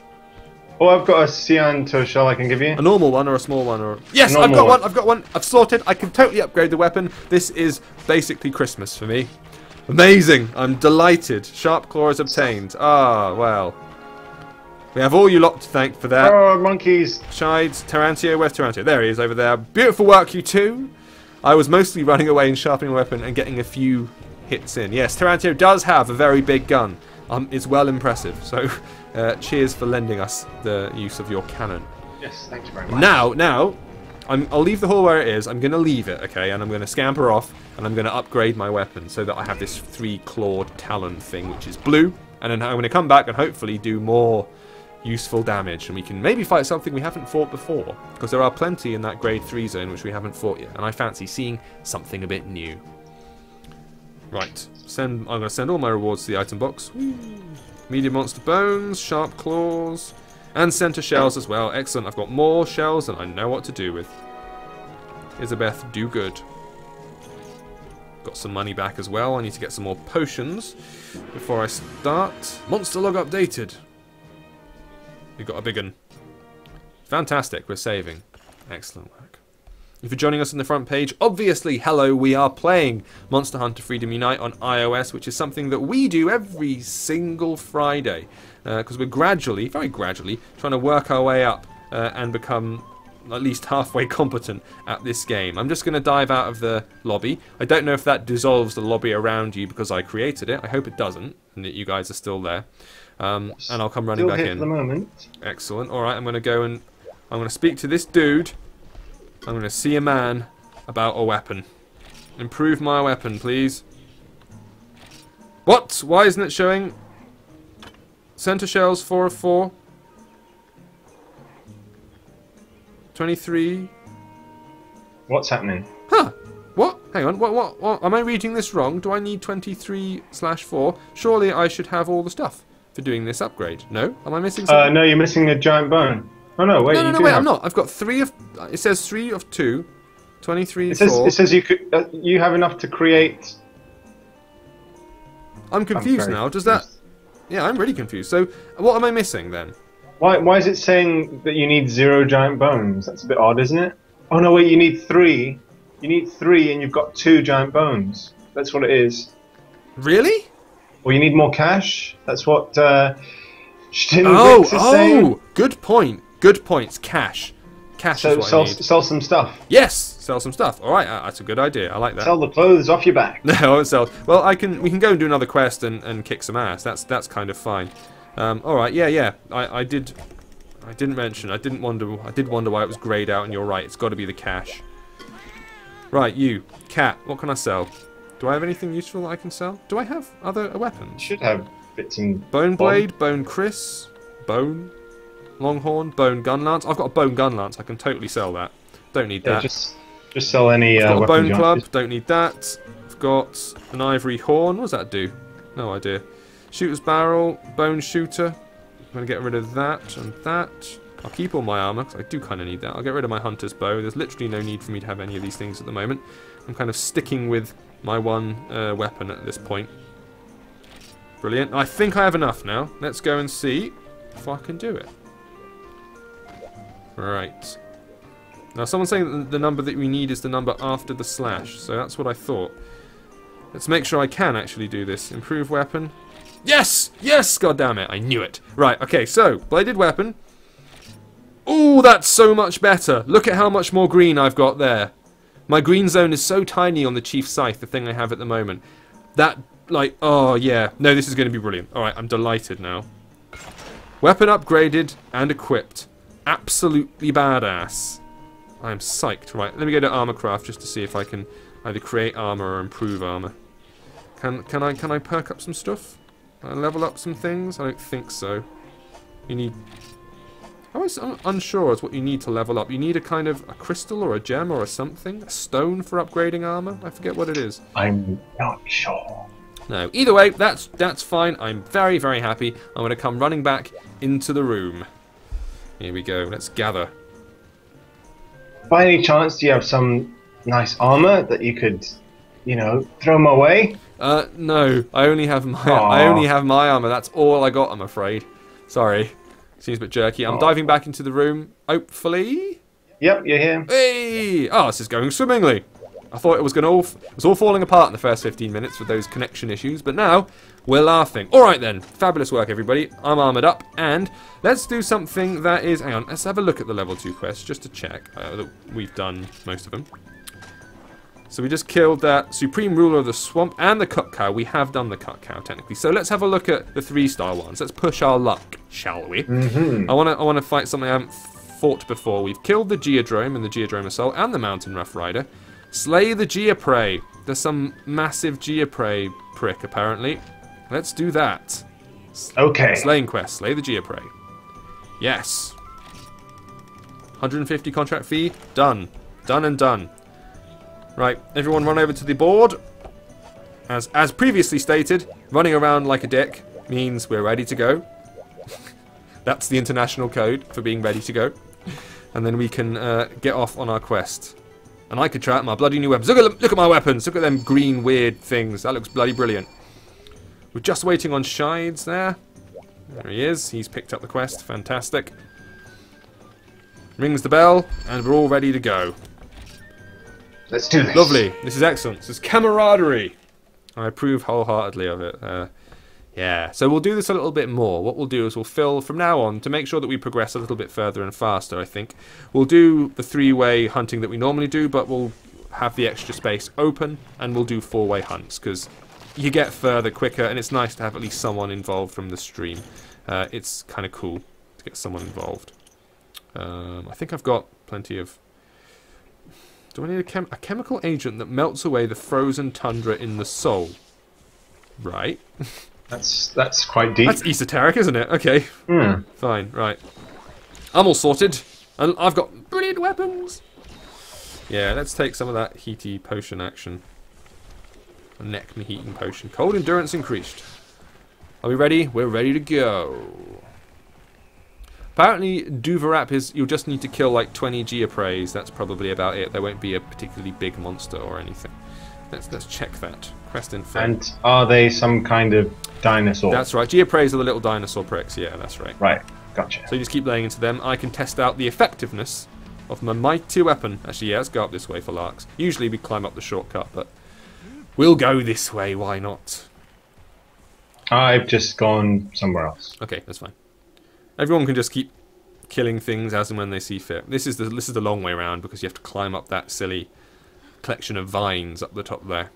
Oh, I've got a cyanto shell I can give you. A normal one or a small one? Or yes, I've got one. I've got one. I've sorted. I can totally upgrade the weapon. This is basically Christmas for me. Amazing. I'm delighted. Sharp claw is obtained. Ah, well. We have all you lot to thank for that. Oh, monkeys. Shides, Tarantio, where's Tarantio? There he is over there. Beautiful work, you two. I was mostly running away and sharpening a weapon and getting a few hits in. Yes, Tarantio does have a very big gun. It's well impressive. So, cheers for lending us the use of your cannon. Yes, thank you very much. Now, I'll leave the hall where it is. I'm going to leave it, okay? And I'm going to scamper off and I'm going to upgrade my weapon so that I have this 3-clawed talon thing, which is blue. And then I'm going to come back and hopefully do more useful damage, and we can maybe fight something we haven't fought before, because there are plenty in that grade 3 zone which we haven't fought yet, and I fancy seeing something a bit new. Right, I'm going to send all my rewards to the item box. Medium monster bones, sharp claws, and center shells as well. Excellent, I've got more shells than I know what to do with. Isabeth, do good. Got some money back as well. I need to get some more potions before I start. Monster log updated. We got a big one. Fantastic, we're saving. Excellent work. If you're joining us on the front page, obviously, hello, we are playing Monster Hunter Freedom Unite on iOS, which is something that we do every single Friday. Because we're gradually, very gradually, trying to work our way up and become at least halfway competent at this game. I'm just going to dive out of the lobby. I don't know if that dissolves the lobby around you because I created it. I hope it doesn't, and that you guys are still there. And I'll come running back in. For the moment. Excellent. All right, I'm going to go and I'm going to speak to this dude. I'm going to see a man about a weapon. Improve my weapon, please. What? Why isn't it showing? Center shells 4 of 4. 23. What's happening? Huh. What? Hang on. What? Am I reading this wrong? Do I need 23/4? Surely I should have all the stuff for doing this upgrade. No? Am I missing something? No, you're missing a giant bone. Oh no, wait. No, wait, I'm not. I've got 3 of... It says 3 of 2. 23 it says you could. You have enough to create... I'm confused now. Does that... Yeah, I'm really confused. So, what am I missing then? Why is it saying that you need 0 giant bones? That's a bit odd, isn't it? Oh no, wait, you need 3. You need 3 and you've got 2 giant bones. That's what it is. Really? Or you need more cash? That's what Shingrix is saying. Oh, good point. Good points. Cash. Cash is what I need. Sell some stuff. Yes, sell some stuff. All right, that's a good idea. I like that. Sell the clothes off your back. No, I won't sell. Well, we can go and do another quest and kick some ass. That's kind of fine. All right, yeah. I didn't mention. I did wonder why it was greyed out. And you're right. It's got to be the cash. Right, you cat. What can I sell? Do I have anything useful that I can sell? Do I have other weapons? You should have bits and bone blade, bone Chris, bone. Longhorn, bone gun lance. I've got a bone gun lance. I can totally sell that. Don't need that. Just sell any. I've got a bone club. Don't need that. I've got an ivory horn. What does that do? No idea. Shooter's barrel, bone shooter. I'm gonna get rid of that and that. I'll keep all my armor because I do kind of need that. I'll get rid of my hunter's bow. There's literally no need for me to have any of these things at the moment. I'm kind of sticking with my one weapon at this point. Brilliant. I think I have enough now. Let's go and see if I can do it. Right. Now someone's saying that the number that we need is the number after the slash, so that's what I thought. Let's make sure I can actually do this. Improve weapon. Yes! Yes! God damn it, I knew it. Right, okay, so, bladed weapon. Ooh, that's so much better. Look at how much more green I've got there. My green zone is so tiny on the Chief Scythe, the thing I have at the moment. That, like, oh yeah. No, this is going to be brilliant. Alright, I'm delighted now. Weapon upgraded and equipped. Absolutely badass. I am psyched. Right, let me go to Armorcraft just to see if I can either create armor or improve armor. Can I perk up some stuff? Can I level up some things? I don't think so. You need... I'm unsure as what you need to level up. You need a kind of a crystal or a gem or a something? A stone for upgrading armor? I forget what it is. I'm not sure. No. Either way, that's fine. I'm very, very happy. I'm going to come running back into the room. Here we go. Let's gather. By any chance, do you have some nice armor that you could, you know, throw my way? No. I only have my armor. That's all I got, I'm afraid. Sorry. Seems a bit jerky. I'm diving back into the room. Hopefully. Yep, you're here. Hey! Oh, this is going swimmingly. I thought it was all falling apart in the first 15 minutes with those connection issues, but now we're laughing. All right then, fabulous work, everybody. I'm armored up, and let's do something that is. Hang on, let's have a look at the level 2 quests just to check that we've done most of them. So we just killed that Supreme Ruler of the Swamp and the Cut Cow. We have done the Cut Cow technically. So let's have a look at the 3-star ones. Let's push our luck, shall we? Mm-hmm. I wanna fight something I haven't fought before. We've killed the Geodrome and the Geodrome Assault and the Mountain Rough Rider. Slay the Geoprey. There's some massive Geoprey prick, apparently. Let's do that. Okay. Slaying quest. Slay the Geoprey. Yes. 150 contract fee. Done. Done and done. Right. Everyone run over to the board. As previously stated, running around like a dick means we're ready to go. That's the international code for being ready to go. And then we can get off on our quest. And I could try out my bloody new weapons. Look at my weapons. Look at them green weird things. That looks bloody brilliant. We're just waiting on Shides there. There he is. He's picked up the quest. Fantastic. Rings the bell, and we're all ready to go. Let's do this. Lovely. This is excellent. This is camaraderie. I approve wholeheartedly of it. Yeah, so we'll do this a little bit more. What we'll do is we'll fill, from now on, to make sure that we progress a little bit further and faster, I think, we'll do the 3-way hunting that we normally do, but we'll have the extra space open, and we'll do 4-way hunts, because you get further quicker, and it's nice to have at least someone involved from the stream. It's kind of cool to get someone involved. I think I've got plenty of... Do I need a chemical agent that melts away the frozen tundra in the soul? Right. That's quite deep. That's esoteric, isn't it? Okay. Fine, right. I'm all sorted. And I've got brilliant weapons. Yeah, let's take some of that heaty potion action. A neck me heating potion. Cold endurance increased. Are we ready? We're ready to go. Apparently, Duvarap is... You'll just need to kill like 20 Geoprays. That's probably about it. There won't be a particularly big monster or anything. Let's check that. Quest info. And are they some kind of dinosaur? That's right. Geoprays are the little dinosaur pricks. Yeah, that's right. Right. Gotcha. So you just keep laying into them. I can test out the effectiveness of my mighty weapon. Actually, yeah, let's go up this way for larks. Usually we climb up the shortcut, but we'll go this way. Why not? I've just gone somewhere else. Okay, that's fine. Everyone can just keep killing things as and when they see fit. This is the long way around because you have to climb up that silly collection of vines up the top there.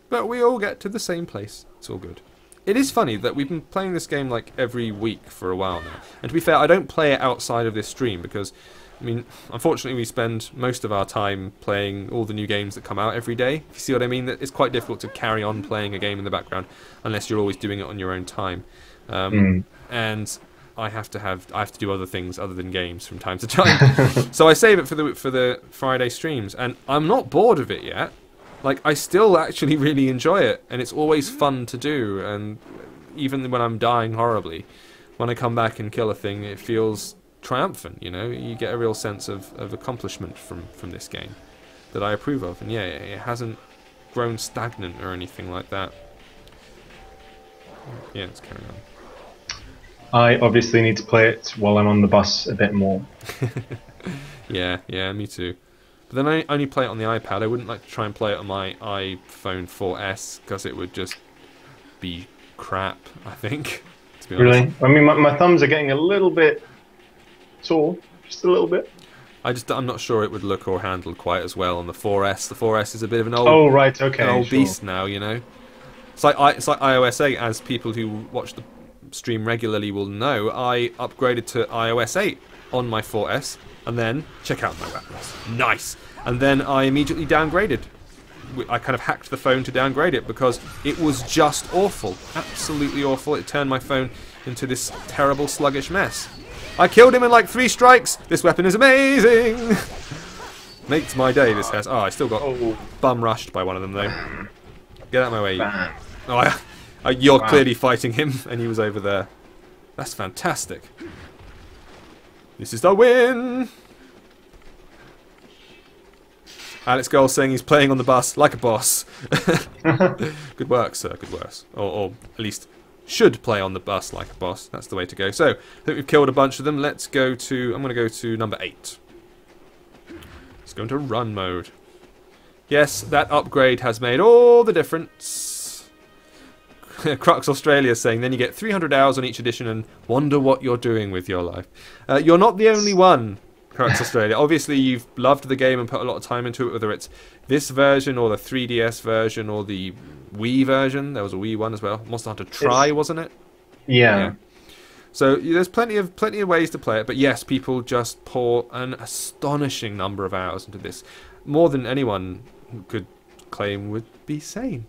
But we all get to the same place. It's all good. It is funny that we've been playing this game like every week for a while now. And to be fair, I don't play it outside of this stream because, I mean, unfortunately we spend most of our time playing all the new games that come out every day. If you see what I mean? It's quite difficult to carry on playing a game in the background unless you're always doing it on your own time. And I have to do other things other than games from time to time. So I save it for the Friday streams, and I'm not bored of it yet. Like, I still actually really enjoy it, and it's always fun to do, and even when I'm dying horribly, when I come back and kill a thing, it feels triumphant, you know? You get a real sense of accomplishment from this game that I approve of, and yeah, it hasn't grown stagnant or anything like that. Yeah, let's carry on. I obviously need to play it while I'm on the bus a bit more. Yeah, me too. But then I only play it on the iPad. I wouldn't like to try and play it on my iPhone 4S because it would just be crap, I think. To be honest. Really? I mean, my thumbs are getting a little bit sore, just a little bit. I'm not sure it would look or handle quite as well on the 4S. The 4S is a bit of an old, an old beast now, you know. It's like iOS 8, as people who watch the stream regularly will know. I upgraded to iOS 8 on my 4S, and then check out my weapons. Nice. And then I immediately downgraded. I kind of hacked the phone to downgrade it because it was just awful, absolutely awful. It turned my phone into this terrible sluggish mess. I killed him in like 3 strikes. This weapon is amazing. Makes my day. This has. Oh, I still got bum rushed by one of them though. Get out of my way. Oh, you're clearly fighting him, and he was over there. That's fantastic. This is the win! Alex Gold saying he's playing on the bus like a boss. Good work, sir. Good work. Or at least should play on the bus like a boss. That's the way to go. So, I think we've killed a bunch of them. Let's go to... I'm going to go to number 8. Let's go into run mode. Yes, that upgrade has made all the difference. Crux Australia saying, then you get 300 hours on each edition and wonder what you're doing with your life. You're not the only one, Crux Australia. Obviously, you've loved the game and put a lot of time into it, whether it's this version or the 3DS version or the Wii version. There was a Wii one as well. Monster Hunter Tri, wasn't it? Yeah. So there's plenty of ways to play it, but yes, people just pour an astonishing number of hours into this. More than anyone could claim would be sane.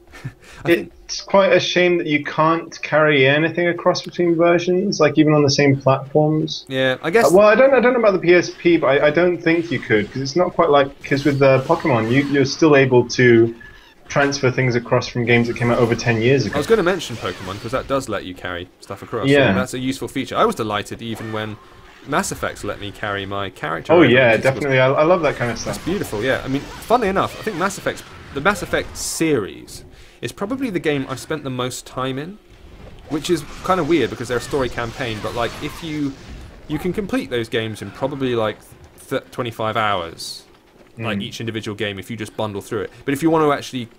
It's quite a shame that you can't carry anything across between versions, like even on the same platforms. Yeah, I guess. Well, I don't know about the PSP, but I don't think you could, because it's not quite like, because with the Pokemon, you're still able to transfer things across from games that came out over 10 years ago. I was going to mention Pokemon because that does let you carry stuff across. Yeah, and that's a useful feature. I was delighted even when Mass Effect's let me carry my character. Oh yeah, definitely. I love that kind of stuff. It's beautiful. Yeah, I mean, funnily enough, I think the Mass Effect series is probably the game I've spent the most time in, which is kind of weird because they're a story campaign. But like, if you can complete those games in probably like 25 hours. Like each individual game, if you just bundle through it. But if you want to actually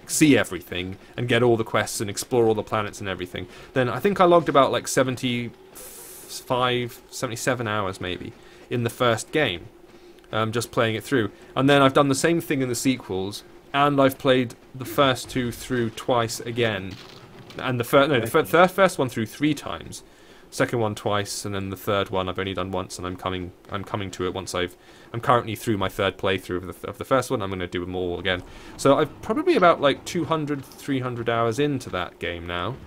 see everything and get all the quests and explore all the planets and everything, then I think I logged about like 75, 77 hours maybe in the first game, just playing it through. And then I've done the same thing in the sequels, and I've played the first two through twice again, and the first one through 3 times. Second one twice, and then the third one I've only done once, and I'm coming to it once I'm currently through my third playthrough of the first one. I'm going to do them all again. So I've probably about like 200, 300 hours into that game now.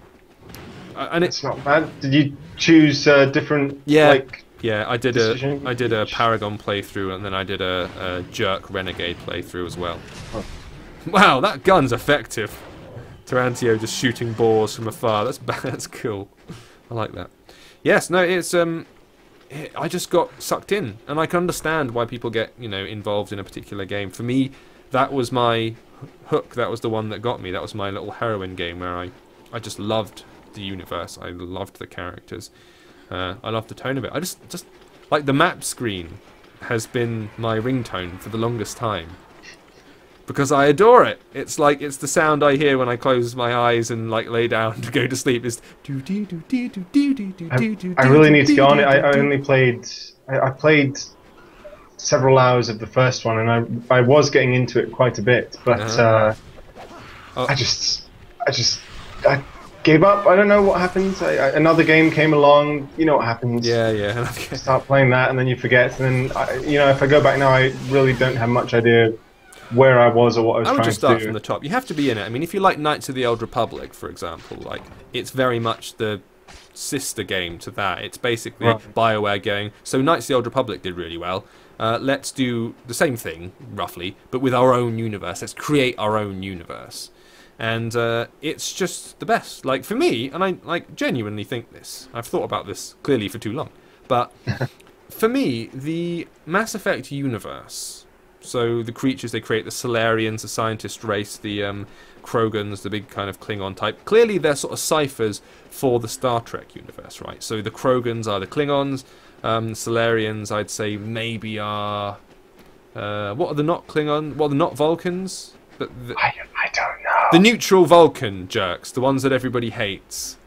And it's not bad. Did you choose different? Yeah, like, yeah. I did a Paragon playthrough, and then I did a Jerk Renegade playthrough as well. Oh. Wow, that gun's effective. Tarantio just shooting boars from afar. That's cool. I like that. Yes, no, it's I just got sucked in, and I can understand why people get, involved in a particular game. For me, that was my hook. That was the one that got me. That was my little heroin game where I just loved the universe. I loved the characters. I loved the tone of it. I just like the map screen has been my ringtone for the longest time. Because I adore it. It's the sound I hear when I close my eyes and like lay down to go to sleep. Is do do do do do do do do do. I really need to go on it. I only played. I played several hours of the first one, and I was getting into it quite a bit, but I gave up. I don't know what happened. Another game came along. You know what happens. Yeah. Start playing that, and then you forget. And then if I go back now, I really don't have much idea where I was or what I was trying to do. I would just start from the top. You have to be in it. I mean, if you like Knights of the Old Republic, for example, like it's very much the sister game to that. It's basically BioWare going, so Knights of the Old Republic did really well. Let's do the same thing, roughly, but with our own universe. Let's create our own universe. And it's just the best. Like, for me, and I genuinely think this, I've thought about this clearly for too long, but for me, the Mass Effect universe, so the creatures they create, the Solarians, the scientist race, the Krogans, the big kind of Klingon type, clearly they're sort of ciphers for the Star Trek universe, right? So the Krogans are the Klingons, Solarians, I'd say, maybe are... what are the not Klingon? What are the not Vulcans? I don't know. The neutral Vulcan jerks, the ones that everybody hates.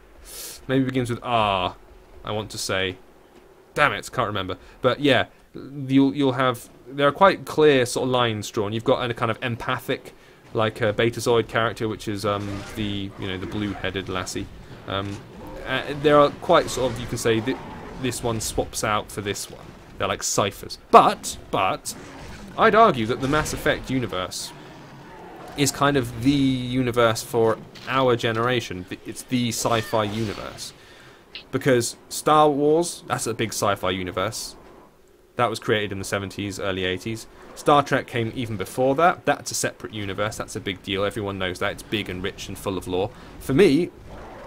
Maybe begins with R, I want to say. Damn it, can't remember. But yeah, you'll have... There are quite clear sort of lines drawn. You've got a kind of empathic, like a Betazoid character, which is the blue-headed lassie. There are quite sort of, you can say, this one swaps out for this one. They're like ciphers. But I'd argue that the Mass Effect universe is kind of the universe for our generation. It's the sci-fi universe. Because Star Wars, that's a big sci-fi universe. That was created in the 70s, early 80s. Star Trek came even before that. That's a separate universe. That's a big deal. Everyone knows that. It's big and rich and full of lore. For me,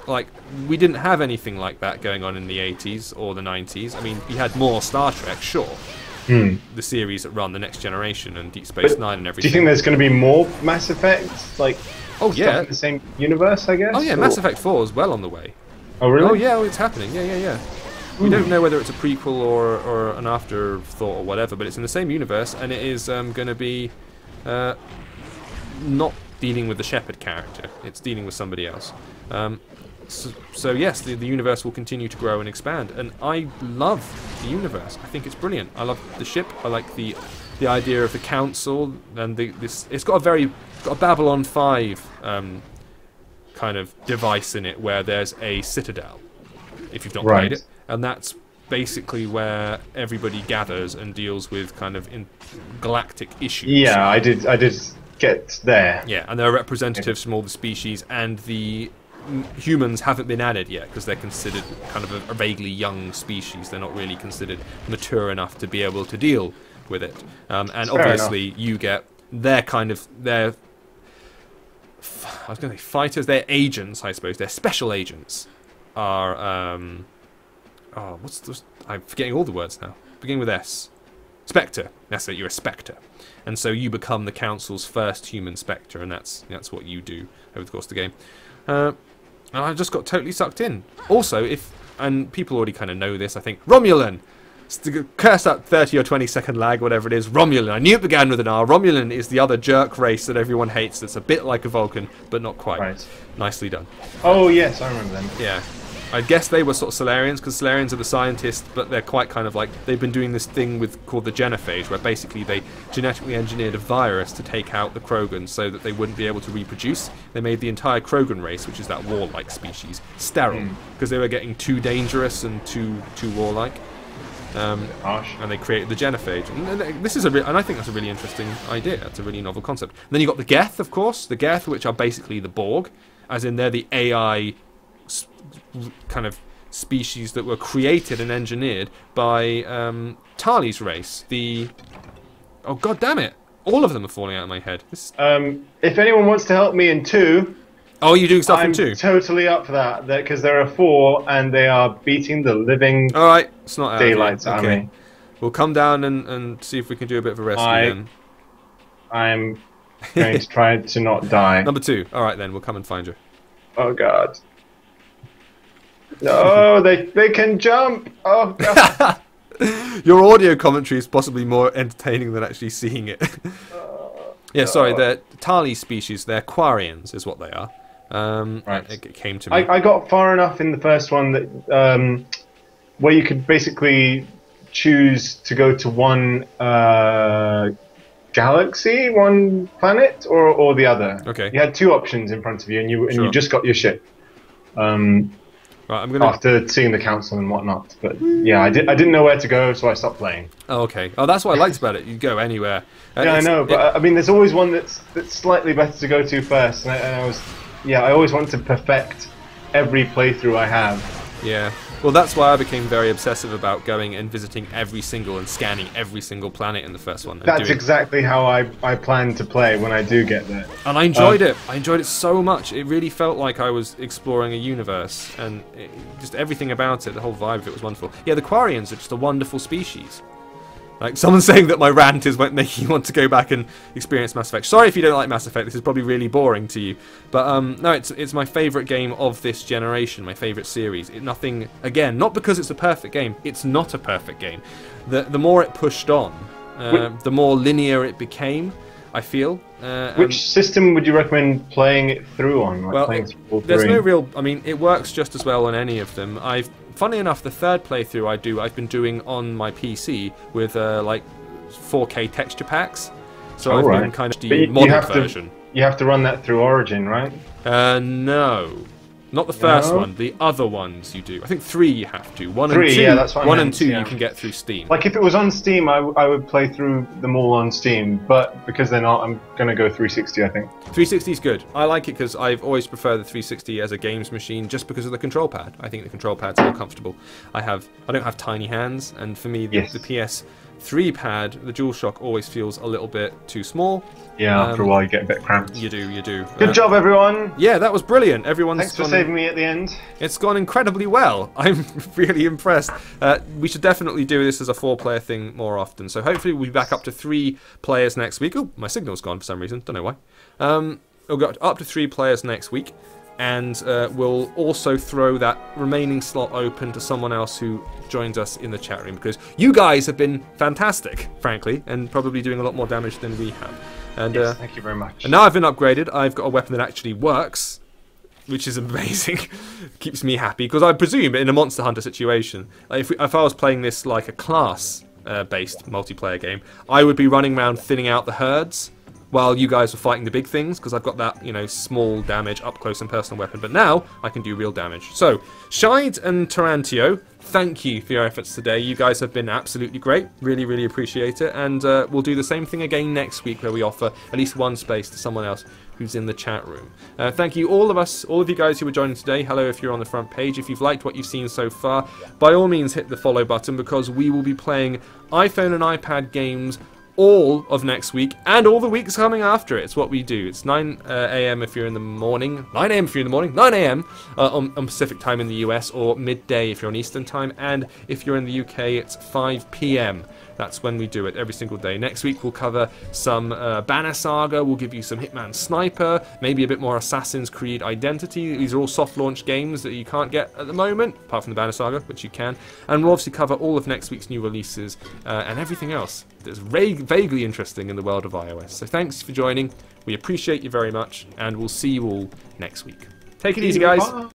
like, we didn't have anything like that going on in the 80s or the 90s. I mean, we had more Star Trek, sure. The series that run The Next Generation and Deep Space Nine and everything. Do you think there's going to be more Mass Effect? Like, stuff in the same universe, I guess? Oh, yeah, Mass Effect 4 is well on the way. Oh, really? Oh, yeah, it's happening. Yeah. We don't know whether it's a prequel or an afterthought or whatever, but it's in the same universe, and it is going to be not dealing with the Shepard character. It's dealing with somebody else. So yes, the universe will continue to grow and expand, and I love the universe. I think it's brilliant. I love the ship. I like the idea of the council, and it's got a Babylon 5 kind of device in it, where there's a citadel, if you've not played it, and that's basically where everybody gathers and deals with kind of galactic issues. Yeah, I did get there. Yeah, and there are representatives from all the species, and the humans haven't been added yet because they're considered kind of a vaguely young species. They're not really considered mature enough to be able to deal with it. And obviously you get I was going to say fighters, they're agents, I suppose. They're special agents are Oh, what's this? I'm forgetting all the words now. Beginning with S. Spectre. That's it. You're a Spectre, and so you become the council's first human Spectre, and that's what you do over the course of the game. And I just got totally sucked in. Also, and people already kind of know this, I think, Romulan. Curse that 30 or 20 second lag, whatever it is. Romulan. I knew it began with an R. Romulan is the other jerk race that everyone hates. That's a bit like a Vulcan, but not quite. Right. Nicely done. Oh yes, I remember them. Yeah. I guess they were sort of Solarians, because Solarians are the scientists, but they're quite kind of like, they've been doing this thing called the genophage, where basically they genetically engineered a virus to take out the Krogans so that they wouldn't be able to reproduce. They made the entire Krogan race, which is that warlike species, sterile, because they were getting too dangerous and too warlike. And they created the genophage. And this is and I think that's a really interesting idea. It's a really novel concept. And then you got the Geth, of course. The Geth, which are basically the Borg, as in they're the AI kind of species that were created and engineered by Tali's race. Oh god damn it! All of them are falling out of my head. If anyone wants to help me in 2. Oh, you're doing stuff in 2? I'm totally up for that, because there are 4 and they are beating the living it's not daylights out of me. We'll come down and see if we can do a bit of a rescue then. I'm going to try to not die. Number 2. Alright then, we'll come and find you. Oh god. No, they can jump! Oh god. Your audio commentary is possibly more entertaining than actually seeing it. Yeah, sorry, they're Tali species, they're Quarians is what they are. Right. It came to me. I got far enough in the first one that where you could basically choose to go to one galaxy, one planet, or the other. Okay. You had 2 options in front of you, and you just got your ship. Right, after seeing the council and whatnot, but yeah, I didn't know where to go, so I stopped playing. Oh, okay. Oh, that's what I liked about it. You go anywhere. Yeah, I know, but I mean, there's always one that's slightly better to go to first, and I always want to perfect every playthrough I have. Yeah. Well, that's why I became very obsessive about going and visiting every single and scanning every single planet in the first one. That's exactly how I plan to play when I do get there. And I enjoyed it. I enjoyed it so much. It really felt like I was exploring a universe, and just everything about it, the whole vibe of it was wonderful. Yeah, the Quarians are just a wonderful species. Like, someone saying that my rant is making you want to go back and experience Mass Effect. Sorry if you don't like Mass Effect, this is probably really boring to you. But, no, it's my favourite game of this generation, my favourite series. Again, not because it's a perfect game, it's not a perfect game. The more it pushed on, the more linear it became, I feel. Which system would you recommend playing it through on? There's no real... I mean, it works just as well on any of them. Funny enough, the third playthrough I've been doing on my PC with like 4K texture packs. So I've been kind of the modded version. You have to run that through Origin, right? No. Not the first one, the other ones you do. I think 3 you have to. 1 and 2, yeah, that's what 1 and 2 you can get through Steam. Like if it was on Steam, I would play through them all on Steam, but because they're not, I'm going to go 360, I think. 360 is good. I like it because I've always preferred the 360 as a games machine just because of the control pad. I think the control pad's more comfortable. I don't have tiny hands, and for me, the PS3 pad, the DualShock always feels a little bit too small. Yeah, after a while you get a bit cramped. You do. Good job, everyone! Yeah, that was brilliant. Thanks for saving me at the end. It's gone incredibly well. I'm really impressed. We should definitely do this as a 4-player thing more often. So hopefully we'll be back up to 3 players next week. Oh, my signal's gone for some reason. Don't know why. We'll go up to 3 players next week. And we'll also throw that remaining slot open to someone else who joins us in the chat room, because you guys have been fantastic, frankly, and probably doing a lot more damage than we have. And yes, thank you very much. And now I've been upgraded. I've got a weapon that actually works, which is amazing. Keeps me happy, because I presume in a Monster Hunter situation, if I was playing this like a class-based multiplayer game, I would be running around thinning out the herds while you guys were fighting the big things, because I've got that, small damage, up-close and personal weapon. But now, I can do real damage. So, Shide and Tarantio, thank you for your efforts today. You guys have been absolutely great. Really, really appreciate it. And we'll do the same thing again next week, where we offer at least one space to someone else who's in the chat room. Thank you, all of you guys who were joining today. Hello if you're on the front page. If you've liked what you've seen so far, by all means hit the follow button, because we will be playing iPhone and iPad games all of next week and all the weeks coming after it. It's what we do. It's 9 a.m. if you're in the morning, 9 a.m. if you're in the morning, 9 a.m. On Pacific time in the US, or midday if you're on Eastern time, and if you're in the UK, it's 5 p.m. That's when we do it, every single day. Next week we'll cover some Banner Saga, we'll give you some Hitman Sniper, maybe a bit more Assassin's Creed Identity. These are all soft launch games that you can't get at the moment, apart from the Banner Saga, which you can. And we'll obviously cover all of next week's new releases and everything else that's vaguely interesting in the world of iOS. So thanks for joining, we appreciate you very much, and we'll see you all next week. Take it easy, guys.